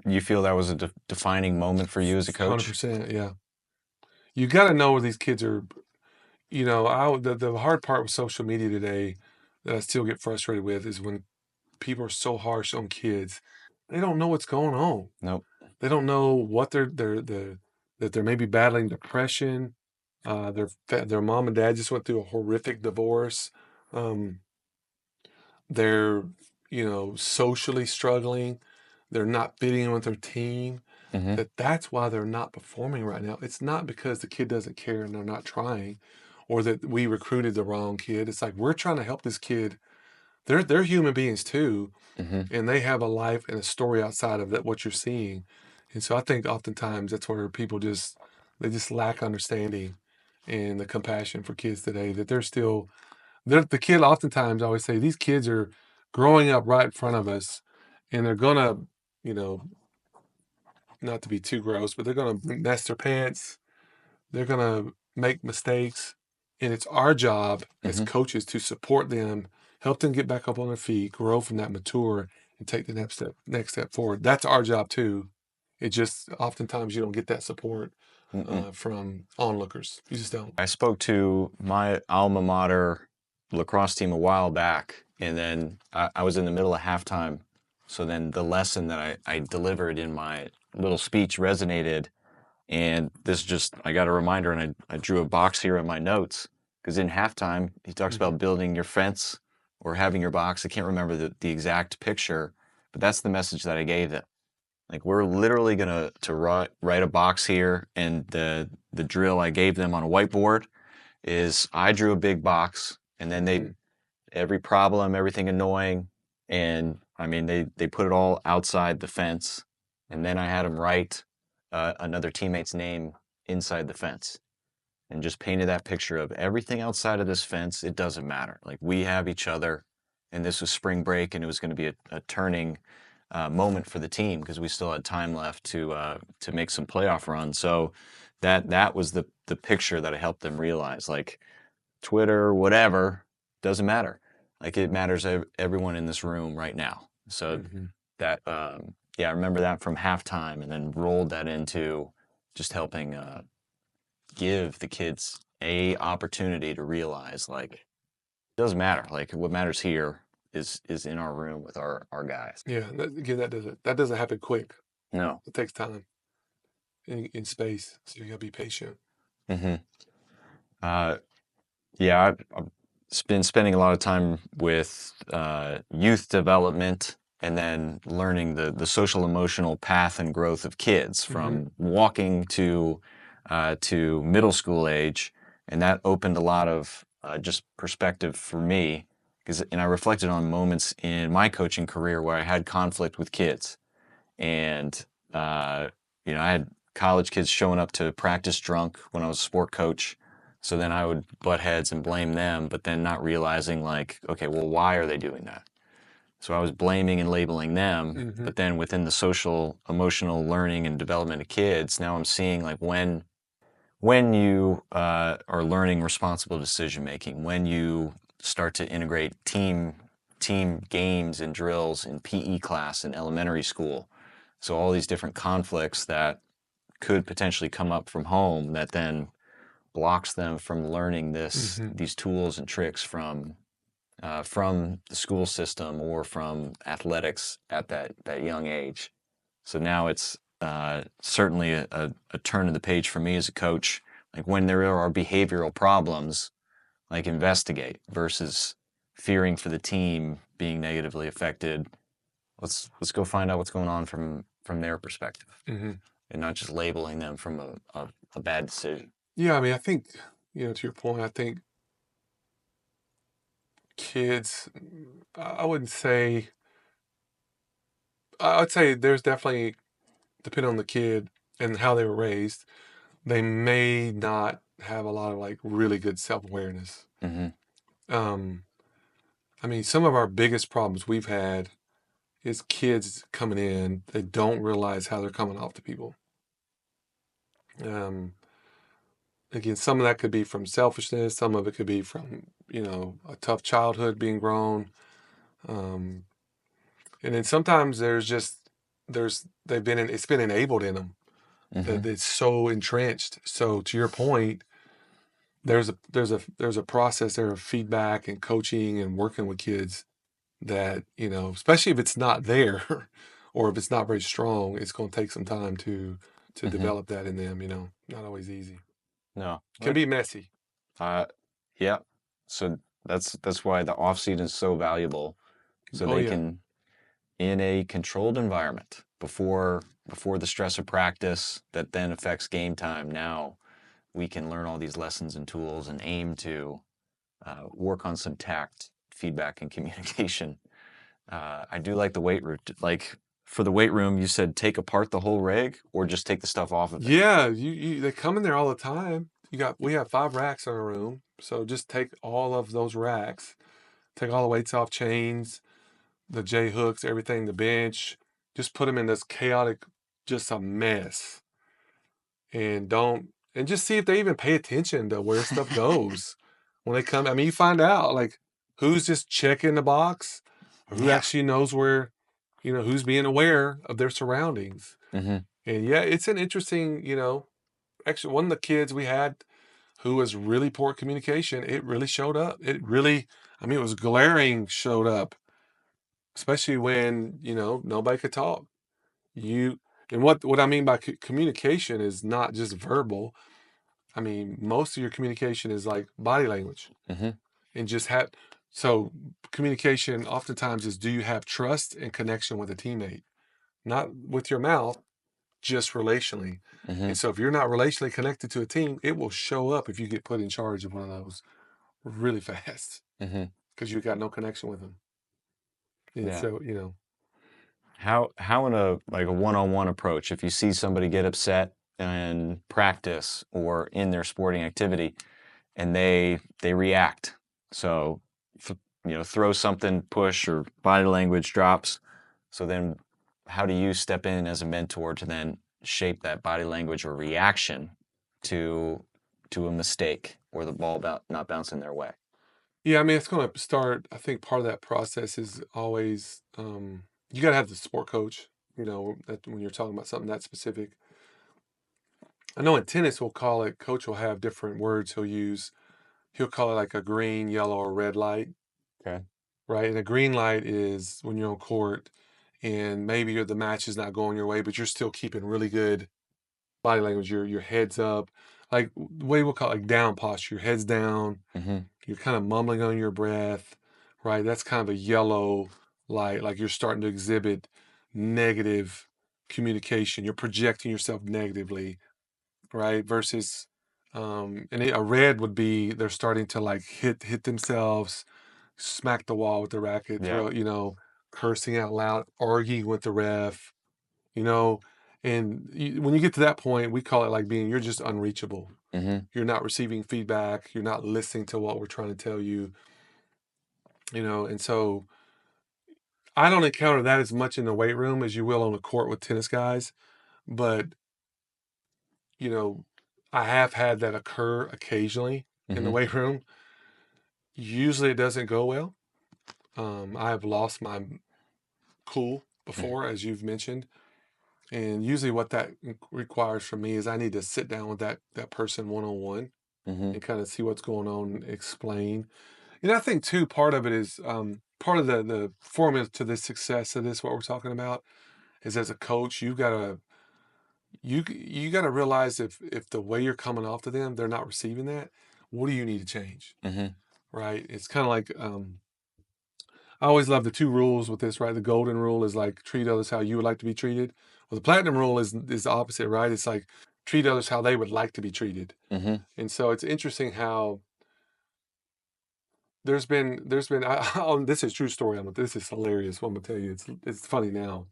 You feel that was a defining moment for you as a coach? 100%. Yeah. You got to know where these kids are. The hard part with social media today that I still get frustrated with is when people are so harsh on kids. They don't know what's going on. Nope. They don't know what that they're maybe battling depression. Their mom and dad just went through a horrific divorce. Um, they're socially struggling. They're not fitting in with their team. Mm-hmm. That's why they're not performing right now. It's not because the kid doesn't care and they're not trying, or that we recruited the wrong kid. It's like we're trying to help this kid. They're human beings too, Mm-hmm. and they have a life and a story outside of that what you're seeing. And so I think oftentimes that's where people they just lack understanding and the compassion for kids today. That the kid oftentimes I always say these kids are growing up right in front of us, and they're gonna, you know, not to be too gross, but they're gonna mess their pants. They're gonna make mistakes, and it's our job as Mm-hmm. coaches to support them, help them get back up on their feet, grow from that, mature, and take the next step forward. That's our job too. It just oftentimes you don't get that support from onlookers. You just don't. I spoke to my alma mater lacrosse team a while back, and then I was in the middle of halftime. So then the lesson that I delivered in my little speech resonated. And I got a reminder, and I drew a box here in my notes, because in halftime, he talks Mm-hmm. about building your fence or having your box. I can't remember the exact picture, but that's the message that I gave them. Like, we're literally going to write a box here, and the drill I gave them on a whiteboard is I drew a big box, and then Mm-hmm. every problem, everything annoying, and I mean, they put it all outside the fence, and then I had them write another teammate's name inside the fence, and just painted that picture of everything outside of this fence. It doesn't matter. Like, we have each other, and this was spring break, and it was going to be a turning moment for the team because we still had time left to make some playoff runs. So that was the picture that I helped them realize. Like, Twitter, whatever, doesn't matter. Like, it matters everyone in this room right now. So Mm-hmm. that yeah, I remember that from halftime, and then rolled that into just helping give the kids a opportunity to realize, like, it doesn't matter. Like, what matters here is in our room with our guys. Yeah, again, that doesn't happen quick. No. It takes time in space, so you gotta be patient. Mm-hmm. Yeah, I've been spending a lot of time with youth development, and then learning the social emotional path and growth of kids Mm-hmm. from walking to middle school age, and that opened a lot of just perspective for me, and I reflected on moments in my coaching career where I had conflict with kids, and uh, I had college kids showing up to practice drunk when I was a sport coach. So then I would butt heads and blame them, but then not realizing, like, okay, well, why are they doing that? So I was blaming and labeling them, Mm-hmm. but then within the social, emotional learning and development of kids, now I'm seeing, like, when you are learning responsible decision making, when you start to integrate team games and drills in PE class in elementary school. So all these different conflicts that could potentially come up from home that then blocks them from learning Mm-hmm. these tools and tricks from the school system or from athletics at that young age. So now it's certainly a turn of the page for me as a coach. Like, when there are behavioral problems, like, investigate versus fearing for the team being negatively affected. Let's go find out what's going on from their perspective, Mm-hmm. and not just labeling them from a bad decision. Yeah, I mean, I think to your point, I think kids. I wouldn't say. I'd say there's definitely, depending on the kid and how they were raised, they may not have a lot of like really good self-awareness. Mm-hmm. Um, I mean, some of our biggest problems we've had is kids coming in, they don't realize how they're coming off to people. Um, Again, some of that could be from selfishness, some of it could be from, a tough childhood being grown. Um, And then sometimes it's been enabled in them that it's so entrenched. So to your point, there's a process there of feedback and coaching and working with kids that, especially if it's not there or if it's not very strong, it's going to take some time to develop that in them, not always easy. No. Can be messy. Yeah. So that's why the off season is so valuable. So they can, in a controlled environment before the stress of practice that then affects game time. Now we can learn all these lessons and tools and aim to work on some tact, feedback, and communication. I do like the weight room. Like for the weight room, you said take apart the whole rig or just take the stuff off of it. Yeah, they come in there all the time. We have 5 racks in our room, so just take all of those racks, take all the weights off, chains, the J hooks, everything, the bench, just put them in this chaotic, just a mess, and just see if they even pay attention to where stuff goes when they come. I mean, you find out like who's just checking the box, or who actually knows where, who's being aware of their surroundings. And yeah, it's an interesting, actually one of the kids we had who was really poor communication, it really showed up. It really, I mean, it was glaring showed up, especially when, nobody could talk. And what I mean by communication is not just verbal. I mean, most of your communication is like body language and so communication oftentimes is, do you have trust and connection with a teammate? Not with your mouth, just relationally. And so if you're not relationally connected to a team, it will show up if you get put in charge of one of those really fast because you got no connection with them. And so, How in a one-on-one approach, if you see somebody get upset in practice or in their sporting activity and they react, so throw something, push, or body language drops, so then how do you step in as a mentor to then shape that body language or reaction to a mistake or the ball not bouncing their way? Yeah, I mean, it's going to start. I think part of that process is always you got to have the support coach. That when you're talking about something that specific. I know in tennis we'll call it. Coach will have different words he'll use. He'll call it like a green, yellow, or red light. Okay. Right, and a green light is when you're on court, and maybe the match is not going your way, but you're still keeping really good body language. Your head's up, like the way we'll call it, like down posture. Your head's down. You're kind of mumbling on your breath, right? That's kind of a yellow light, like you're starting to exhibit negative communication. You're projecting yourself negatively, right? Versus, a red would be they're starting to like hit themselves, smack the wall with the racket, Yeah. throw, cursing out loud, arguing with the ref, you know. And when you get to that point, we call it like you're just unreachable. You're not receiving feedback. You're not listening to what we're trying to tell you, And so I don't encounter that as much in the weight room as you will on the court with tennis guys. But, I have had that occur occasionally in the weight room. Usually it doesn't go well. I have lost my cool before, as you've mentioned. And usually what that requires from me is I need to sit down with that person one-on-one and kind of see what's going on, explain. And I think too, part of it is part of the formula to the success of this, what we're talking about, is as a coach, you gotta realize if the way you're coming off to them, they're not receiving that, what do you need to change? Right? It's kind of like I always love the 2 rules with this, right? The golden rule is like treat others how you would like to be treated. Well, the platinum rule is the opposite, right? It's like treat others how they would like to be treated. And so it's interesting how there's been this is a true story. This is hilarious. What I'm gonna tell you, it's funny now.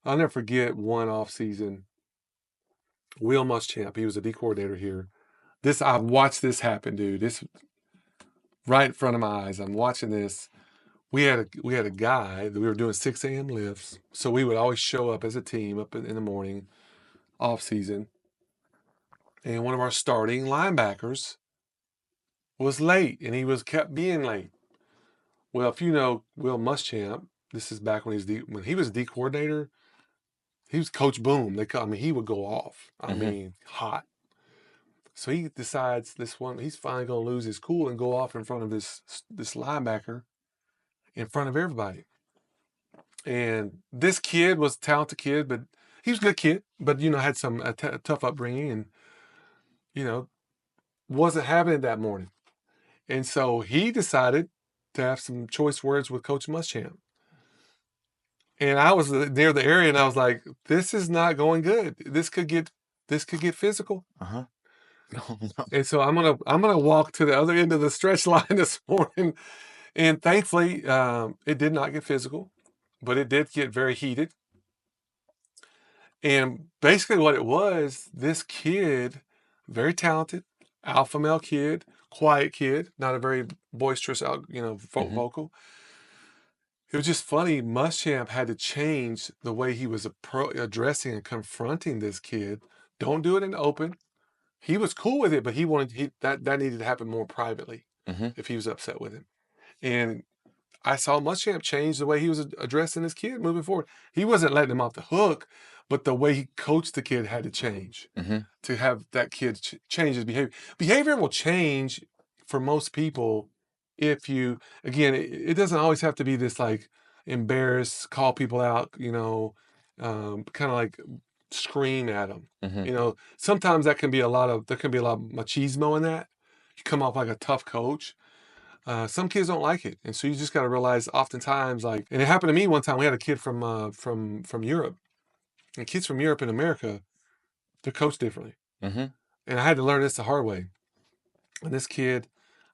I'll never forget one off season. Will Muschamp, he was a D coordinator here. I've watched this happen, dude. This right in front of my eyes. I'm watching this. We had a guy that we were doing 6 a.m. lifts, so we would always show up as a team up in the morning, off season. And one of our starting linebackers was late, and he kept being late. Well, if you know Will Muschamp, This is back when when he was D coordinator. He was Coach Boom. He would go off. I mean, hot. So he decides he's finally going to lose his cool and go off in front of this linebacker in front of everybody. And this kid was a talented kid, but he was a good kid, but, had some tough upbringing and, wasn't having it that morning. And so he decided to have some choice words with Coach Muschamp. And I was near the area and I was like, this is not going good. This could get physical. Uh-huh. Oh, no. And so I'm gonna walk to the other end of the stretch line this morning. And thankfully, it did not get physical, but it did get very heated. And basically what it was, this kid, very talented, alpha male kid, quiet kid, not a very boisterous, vocal. It was just funny. Muschamp had to change the way he was addressing and confronting this kid. Don't do it in the open. He was cool with it, but that needed to happen more privately if he was upset with him. And I saw Muschamp change the way he was addressing this kid moving forward. He wasn't letting him off the hook, but the way he coached the kid had to change to have that kid change his behavior. Behavior will change for most people if you, again, it doesn't always have to be this like embarrass, call people out, kind of like scream at them. Sometimes there can be a lot of machismo in that. You come off like a tough coach. Some kids don't like it, and so you just got to realize oftentimes, and it happened to me one time. We had a kid from Europe, and kids from Europe in America, they're coached differently. And I had to learn this the hard way. And this kid,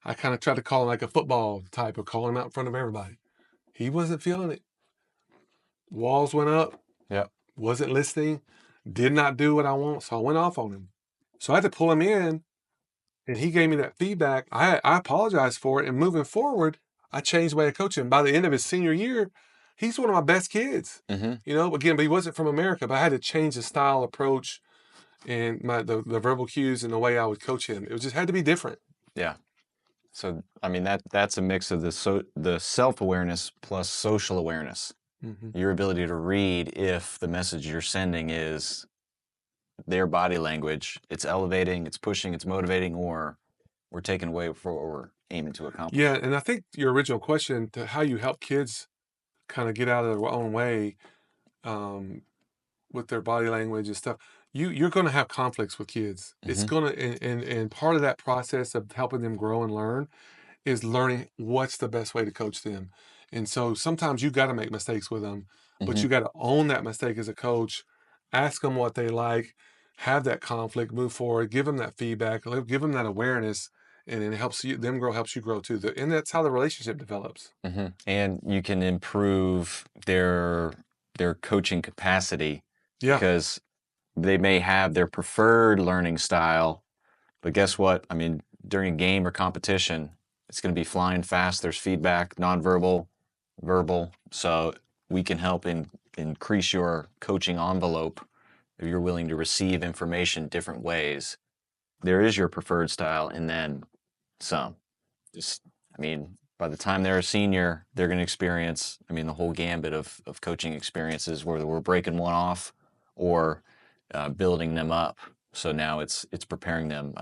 I kind of tried to call him like a football type of call him out in front of everybody. He wasn't feeling it. Walls went up. Yep. Wasn't listening. Did not do what I want, so I went off on him. So I had to pull him in. And he gave me that feedback. I apologized for it. And moving forward, I changed the way I coach him. By the end of his senior year, he's one of my best kids. Again, but he wasn't from America. But I had to change the style, approach, and the verbal cues and the way I would coach him. It just had to be different. Yeah. So, I mean, that's a mix of the self-awareness plus social awareness. Your ability to read if the message you're sending is their body language, it's elevating, it's pushing, it's motivating, or we're taking away for what we're aiming to accomplish. Yeah, and I think your original question to how you help kids kind of get out of their own way with their body language and stuff, you're going to have conflicts with kids. It's going to, and part of that process of helping them grow and learn is learning what's the best way to coach them. And so sometimes you got to make mistakes with them, but you got to own that mistake as a coach, ask them what they like, have that conflict, move forward, give them that feedback, give them that awareness, and it helps them grow, helps you grow too. And that's how the relationship develops. And you can improve their coaching capacity because they may have their preferred learning style, but guess what? I mean, during a game or competition, it's going to be flying fast. There's feedback, nonverbal, verbal. So we can help increase your coaching envelope if you're willing to receive information different ways. There is your preferred style, and then some. By the time they're a senior, they're going to experience, the whole gambit of coaching experiences, whether we're breaking one off or building them up. So now it's preparing them.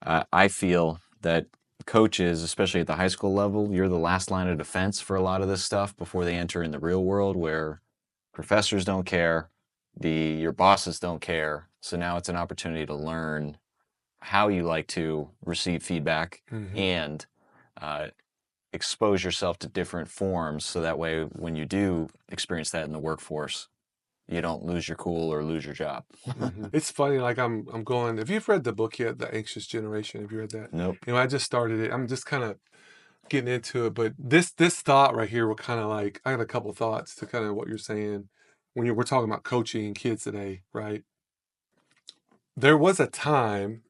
I feel that coaches, especially at the high school level, you're the last line of defense for a lot of this stuff before they enter in the real world where professors don't care, your bosses don't care. So now it's an opportunity to learn how you like to receive feedback and expose yourself to different forms, so that way when you do experience that in the workforce, you don't lose your cool or lose your job. It's funny, I'm going, have you read the book yet, The Anxious Generation? Have you read that? Nope. I just started it. I'm just kind of getting into it, but this thought right here will kind of I got a couple thoughts to kind of what you're saying when we're talking about coaching kids today, right? There was a time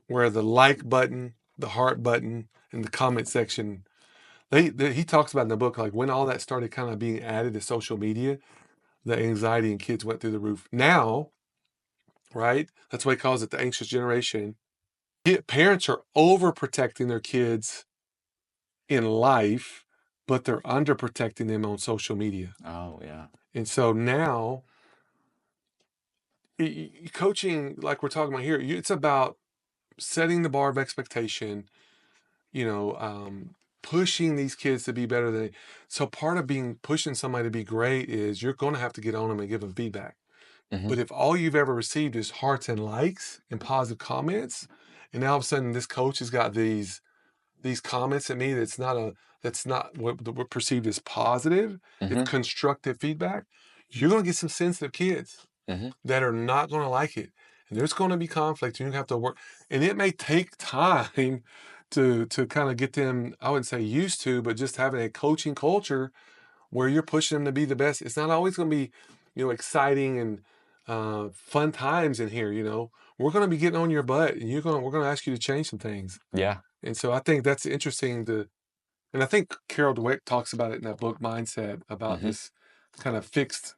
where the like button, the heart button, and the comment section, he talks about in the book, when all that started kind of being added to social media, the anxiety in kids went through the roof. Now, right? That's why he calls it the anxious generation. Parents are overprotecting their kids in life but they're underprotecting them on social media. Oh, yeah. And so now, coaching, like we're talking about here, it's about setting the bar of expectation, pushing these kids to be better than. So part of pushing somebody to be great is you're going to have to get on them and give them feedback. Mm-hmm. But if all you've ever received is hearts and likes and positive comments, and now all of a sudden this coach has got these comments at me that's not what perceived as positive, Mm-hmm. it's constructive feedback, you're going to get some sensitive kids Mm-hmm. that are not going to like it. And there's going to be conflict, and you have to work. And it may take time to kind of get them, I wouldn't say used to, but just having a coaching culture where you're pushing them to be the best. It's not always going to be, exciting and fun times in here. We're going to be getting on your butt, and we're going to ask you to change some things. Yeah. And so I think that's interesting and I think Carol Dweck talks about it in that book Mindset, about Mm-hmm. this kind of fixed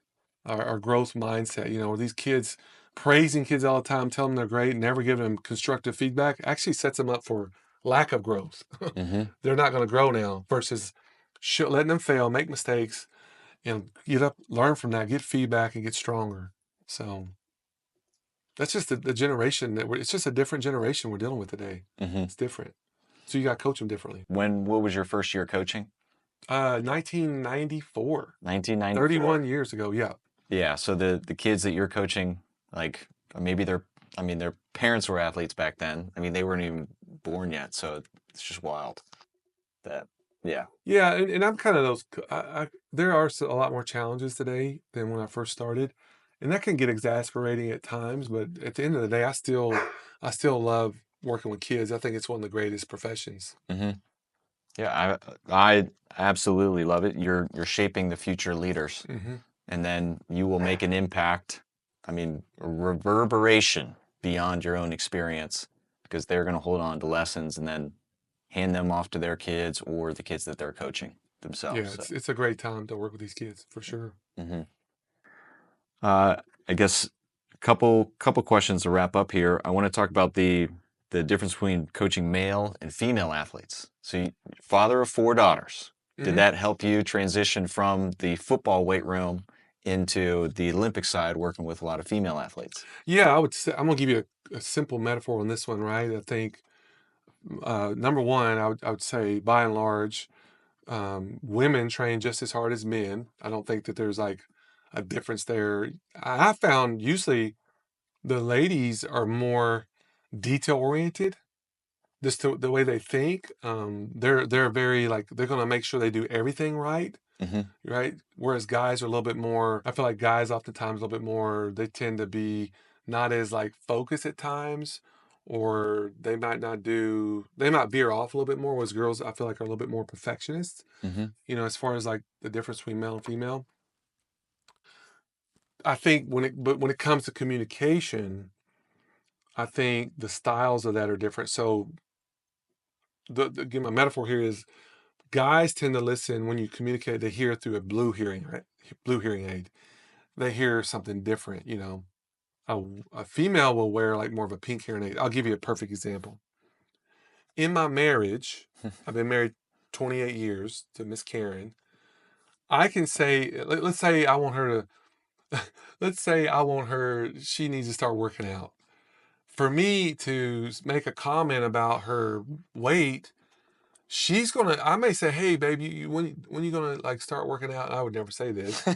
our growth mindset, where these kids praising kids all the time, telling them they're great, never giving them constructive feedback actually sets them up for lack of growth. Mm-hmm. They're not going to grow now versus letting them fail, make mistakes, and get up, learn from that, get feedback, and get stronger. So that's just the generation it's just a different generation we're dealing with today. Mm-hmm. It's different. So you got to coach them differently. What was your first year coaching? 1994. 1994. 31 years ago, yeah. Yeah, so the kids that you're coaching, like maybe their parents were athletes back then. I mean, they weren't even born yet, so it's just wild. Yeah. Yeah, and I'm kind of those. There are a lot more challenges today than when I first started, and that can get exasperating at times. But at the end of the day, I still love working with kids. I think it's one of the greatest professions. Mm-hmm. Yeah, I absolutely love it. You're shaping the future leaders, Mm-hmm. and then you will make an impact. I mean, a reverberation beyond your own experience, because they're going to hold on to lessons and then hand them off to their kids or the kids that they're coaching themselves. Yeah, it's a great time to work with these kids for sure. Mm-hmm. I guess a couple questions to wrap up here. I want to talk about the difference between coaching male and female athletes. So, father of 4 daughters. Did Mhm. that help you transition from the football weight room into the Olympic side, working with a lot of female athletes? Yeah, I would say I'm gonna give you a simple metaphor on this one, right? I think number one, I would say by and large, women train just as hard as men. I don't think that there's like a difference there. I found usually the ladies are more detail oriented, just the way they think. They're very like they're gonna make sure they do everything right, Mm-hmm. right? Whereas guys are a little bit more. I feel like guys oftentimes a little bit more. They tend to be not as like focused at times, or they might not do. They might veer off a little bit more. Whereas girls, I feel like are a little bit more perfectionist. Mm-hmm. As far as like the difference between male and female. I think when it comes to communication, I think the styles of that are different. So again, my metaphor here is guys tend to listen when you communicate. They hear through a blue hearing, right? Blue hearing aid. They hear something different. A female will wear like more of a pink hearing aid. I'll give you a perfect example. In my marriage, I've been married 28 years to Miss Karen. I can say, let's say I want her to, let's say I want her, she needs to start working out. For me to make a comment about her weight, I may say, hey, baby, when you gonna like start working out? I would never say this.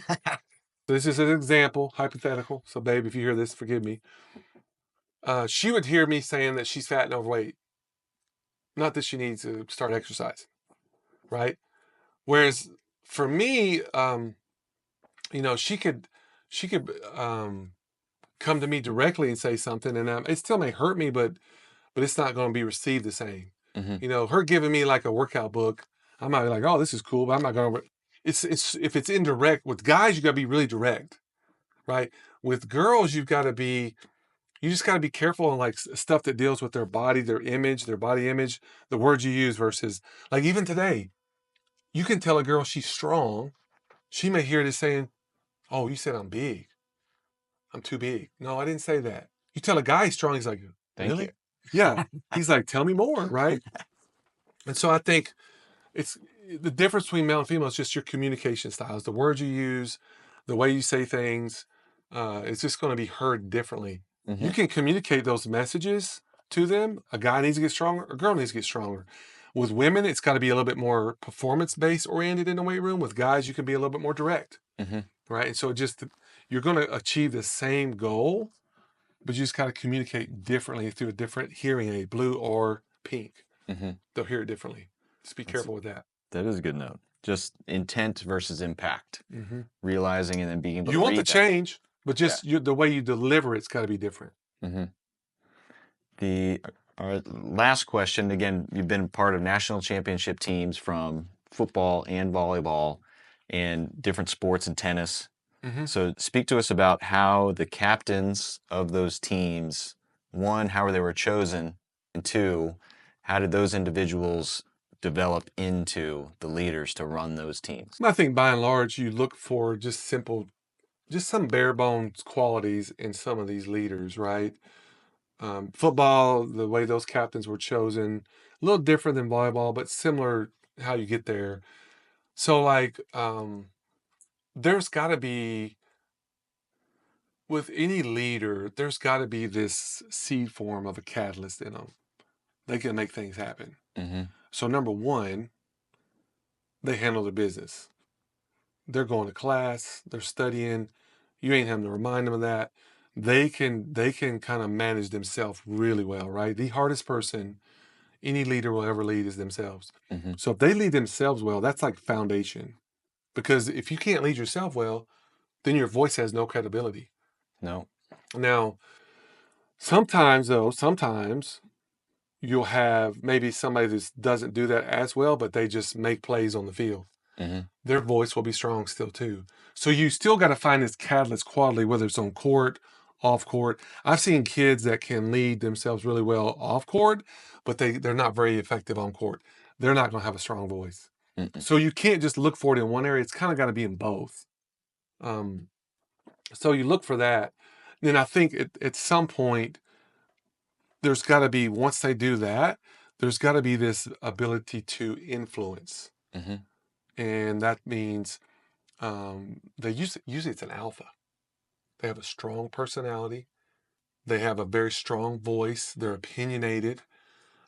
This is an example, hypothetical. So, babe, if you hear this, forgive me. She would hear me saying that she's fat and overweight, not that she needs to start exercising, right? Whereas for me, she could come to me directly and say something, and it still may hurt me, but it's not going to be received the same. Mm-hmm. Her giving me like a workout book, I might be like, oh, this is cool, but I'm not going to. It's if it's indirect with guys, you got to be really direct, right? With girls, you just got to be careful on like stuff that deals with their body, their image, their body image, the words you use versus like even today, you can tell a girl she's strong. She may hear this saying, oh, you said I'm big. I'm too big. No, I didn't say that. You tell a guy he's strong, he's like, Thank really? you. Yeah. He's like, tell me more, right? And so I think the difference between male and female is just your communication styles, the words you use, the way you say things. It's just going to be heard differently. You can communicate those messages to them. A guy needs to get stronger, a girl needs to get stronger. With women, it's got to be a little bit more performance-based oriented in the weight room. With guys, you can be a little bit more direct, right? And so you're going to achieve the same goal, but you just got to communicate differently through a different hearing aid, blue or pink. They'll hear it differently. Just be careful with that. That is a good note. Just intent versus impact. Realizing and then being able You to want the read that. change, but just the way you deliver it's got to be different. Our last question, again, you've been part of national championship teams from football and volleyball and different sports and tennis. So speak to us about how the captains of those teams, one, how they were chosen, and two, how did those individuals develop into the leaders to run those teams? I think by and large, you look for just some bare bones qualities in some of these leaders, right? Football, the way those captains were chosen, a little different than volleyball, but similar how you get there. So like, there's got to be, with any leader, there's got to be this seed form of a catalyst in them. They can make things happen. So number one, they handle their business. They're going to class, they're studying. You ain't having to remind them of that. They can kind of manage themselves really well, right? The hardest person any leader will ever lead is themselves. So if they lead themselves well, that's like foundation. Because if you can't lead yourself well, then your voice has no credibility. No. Now, sometimes you'll have maybe somebody that doesn't do that as well, but they just make plays on the field. Their voice will be strong still too. So you still got to find this catalyst quality, whether it's on court, off court. I've seen kids that can lead themselves really well off court, but they're not very effective on court. They're not going to have a strong voice. So you can't just look for it in one area. It's kind of got to be in both. So you look for that. Then I think at some point, there's got to be, once they do that, there's got to be this ability to influence. And that means usually it's an alpha. They have a strong personality. They have a very strong voice. They're opinionated.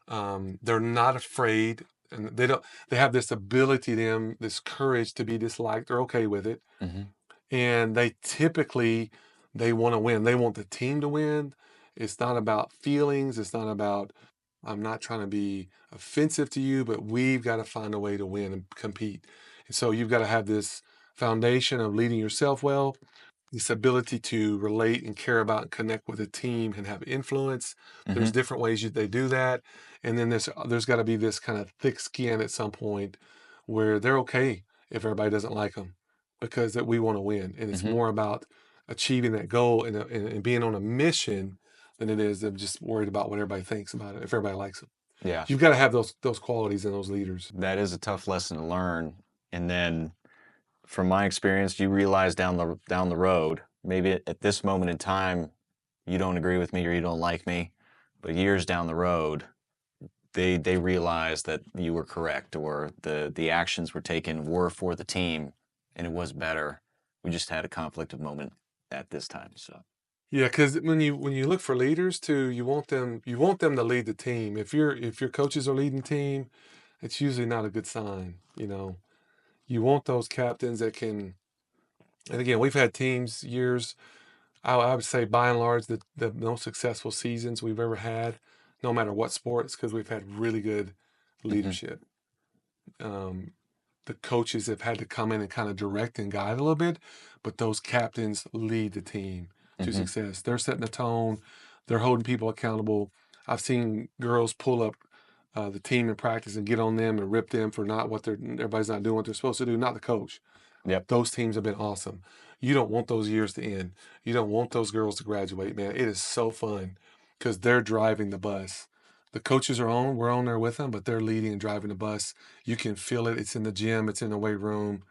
They're not afraid, and they have this ability to them, this courage to be disliked. They're okay with it. And they typically, they want to win. They want the team to win. It's not about feelings. It's not about, I'm not trying to be offensive to you, but we've got to find a way to win and compete. And so you've got to have this foundation of leading yourself well, this ability to relate and care about and connect with a team and have influence. There's different ways they do that. And then there's got to be this kind of thick skin at some point where they're okay if everybody doesn't like them, because that we want to win. And it's more about achieving that goal and being on a mission than it is of just worried about what everybody thinks about it, if everybody likes them. Yeah. You've got to have those qualities in those leaders. That is a tough lesson to learn. And then from my experience, you realize down the road, maybe at this moment in time, you don't agree with me or you don't like me, but years down the road, they realize that you were correct, or the actions were taken were for the team and it was better. We just had a conflict of moment at this time. So yeah, because when you look for leaders too, you want them to lead the team. If your coaches are leading the team, it's usually not a good sign. You want those captains that can. And again, we've had teams years. I would say by and large the most successful seasons we've ever had, no matter what sport, it's because we've had really good leadership. The coaches have had to come in and kind of direct and guide a little bit, but those captains lead the team to success. They're setting the tone. They're holding people accountable. I've seen girls pull up the team in practice and get on them and rip them for not what everybody's not doing what they're supposed to do, not the coach. Yep. Those teams have been awesome. You don't want those years to end. You don't want those girls to graduate, man. It is so fun because they're driving the bus. The coaches we're on there with them, but they're leading and driving the bus. You can feel it. It's in the gym. It's in the weight room.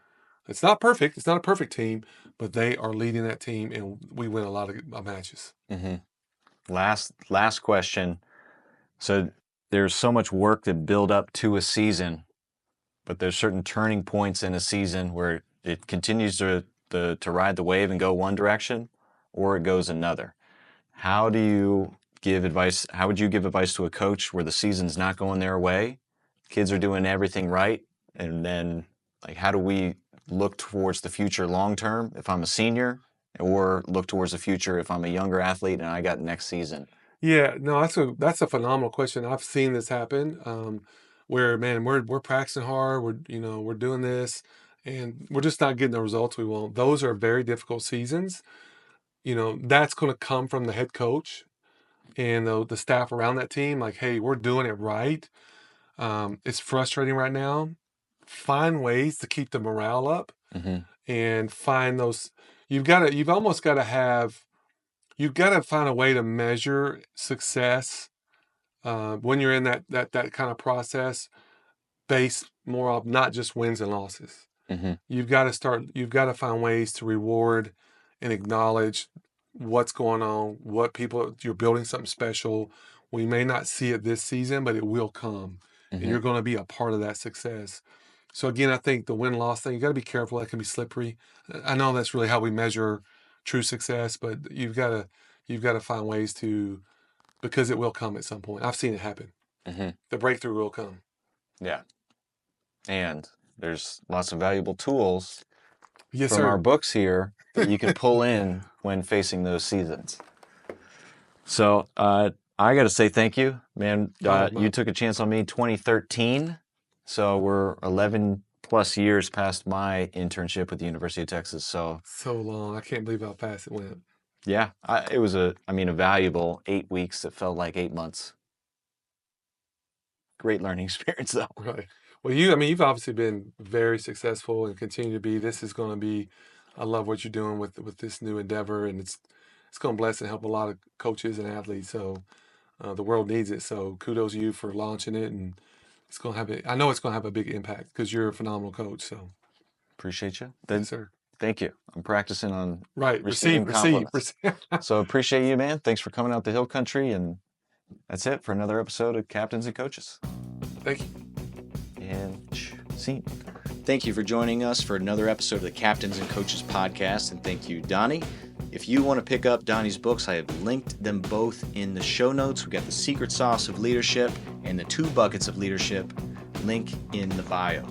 It's not perfect. It's not a perfect team, but they are leading that team, and we win a lot of matches. Last question. So there's so much work that build up to a season. but there's certain turning points in a season where it continues to ride the wave and go one direction, or it goes another. How do you give advice? How would you give advice to a coach where the season's not going their way, kids are doing everything right, and then like how do we look towards the future long term if I'm a senior, or look towards the future if I'm a younger athlete and I got next season? Yeah, no, that's a phenomenal question. I've seen this happen, where man, we're practicing hard, we're doing this, and we're just not getting the results we want. Those are very difficult seasons. That's going to come from the head coach and the staff around that team. Like, hey, we're doing it right. It's frustrating right now. Find ways to keep the morale up, Mm-hmm. and find those. You've almost got to have. You've got to find a way to measure success when you're in that kind of process, based more of not just wins and losses. Mm-hmm. You've got to find ways to reward and acknowledge what's going on, you're building something special. We may not see it this season, but it will come. And Mm-hmm. you're going to be a part of that success. So again, I think the win-loss thing, you got to be careful. That can be slippery. I know that's really how we measure true success, but you've got to find ways to, because it will come at some point. I've seen it happen. Mm-hmm. The breakthrough will come. Yeah. And there's lots of valuable tools Yes, from sir. our books here that you can pull in when facing those seasons. So I got to say thank you, man. You took a chance on me 2013. So we're 11 plus years past my internship with the University of Texas. So long. I can't believe how fast it went. yeah, it was a valuable 8 weeks that felt like 8 months. Great learning experience though. Right. Well, you've obviously been very successful and continue to be. This is going to be, I love what you're doing with this new endeavor, and it's going to bless and help a lot of coaches and athletes. So the world needs it. So kudos to you for launching it, and I know it's going to have a big impact because you're a phenomenal coach. So Appreciate you. yes, sir. Thank you. I'm practicing on Right. receiving Receive. compliments. So appreciate you, man. Thanks for coming out to Hill Country, and that's it for another episode of Captains and Coaches. Thank you. And scene. Thank you for joining us for another episode of the Captains and Coaches podcast, and thank you, Donnie. If you want to pick up Donnie's books, I have linked them both in the show notes. We've got the Secret Sauce of Leadership and the 2 Buckets of Leadership, link in the bio.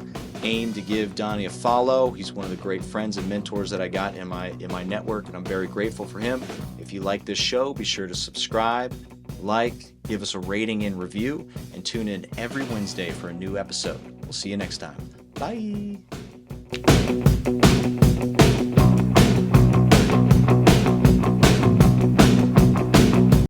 Aim to give Donnie a follow. He's one of the great friends and mentors that I got in my network, and I'm very grateful for him. If you like this show, be sure to subscribe, like, give us a rating and review, and tune in every Wednesday for a new episode. We'll see you next time. Bye.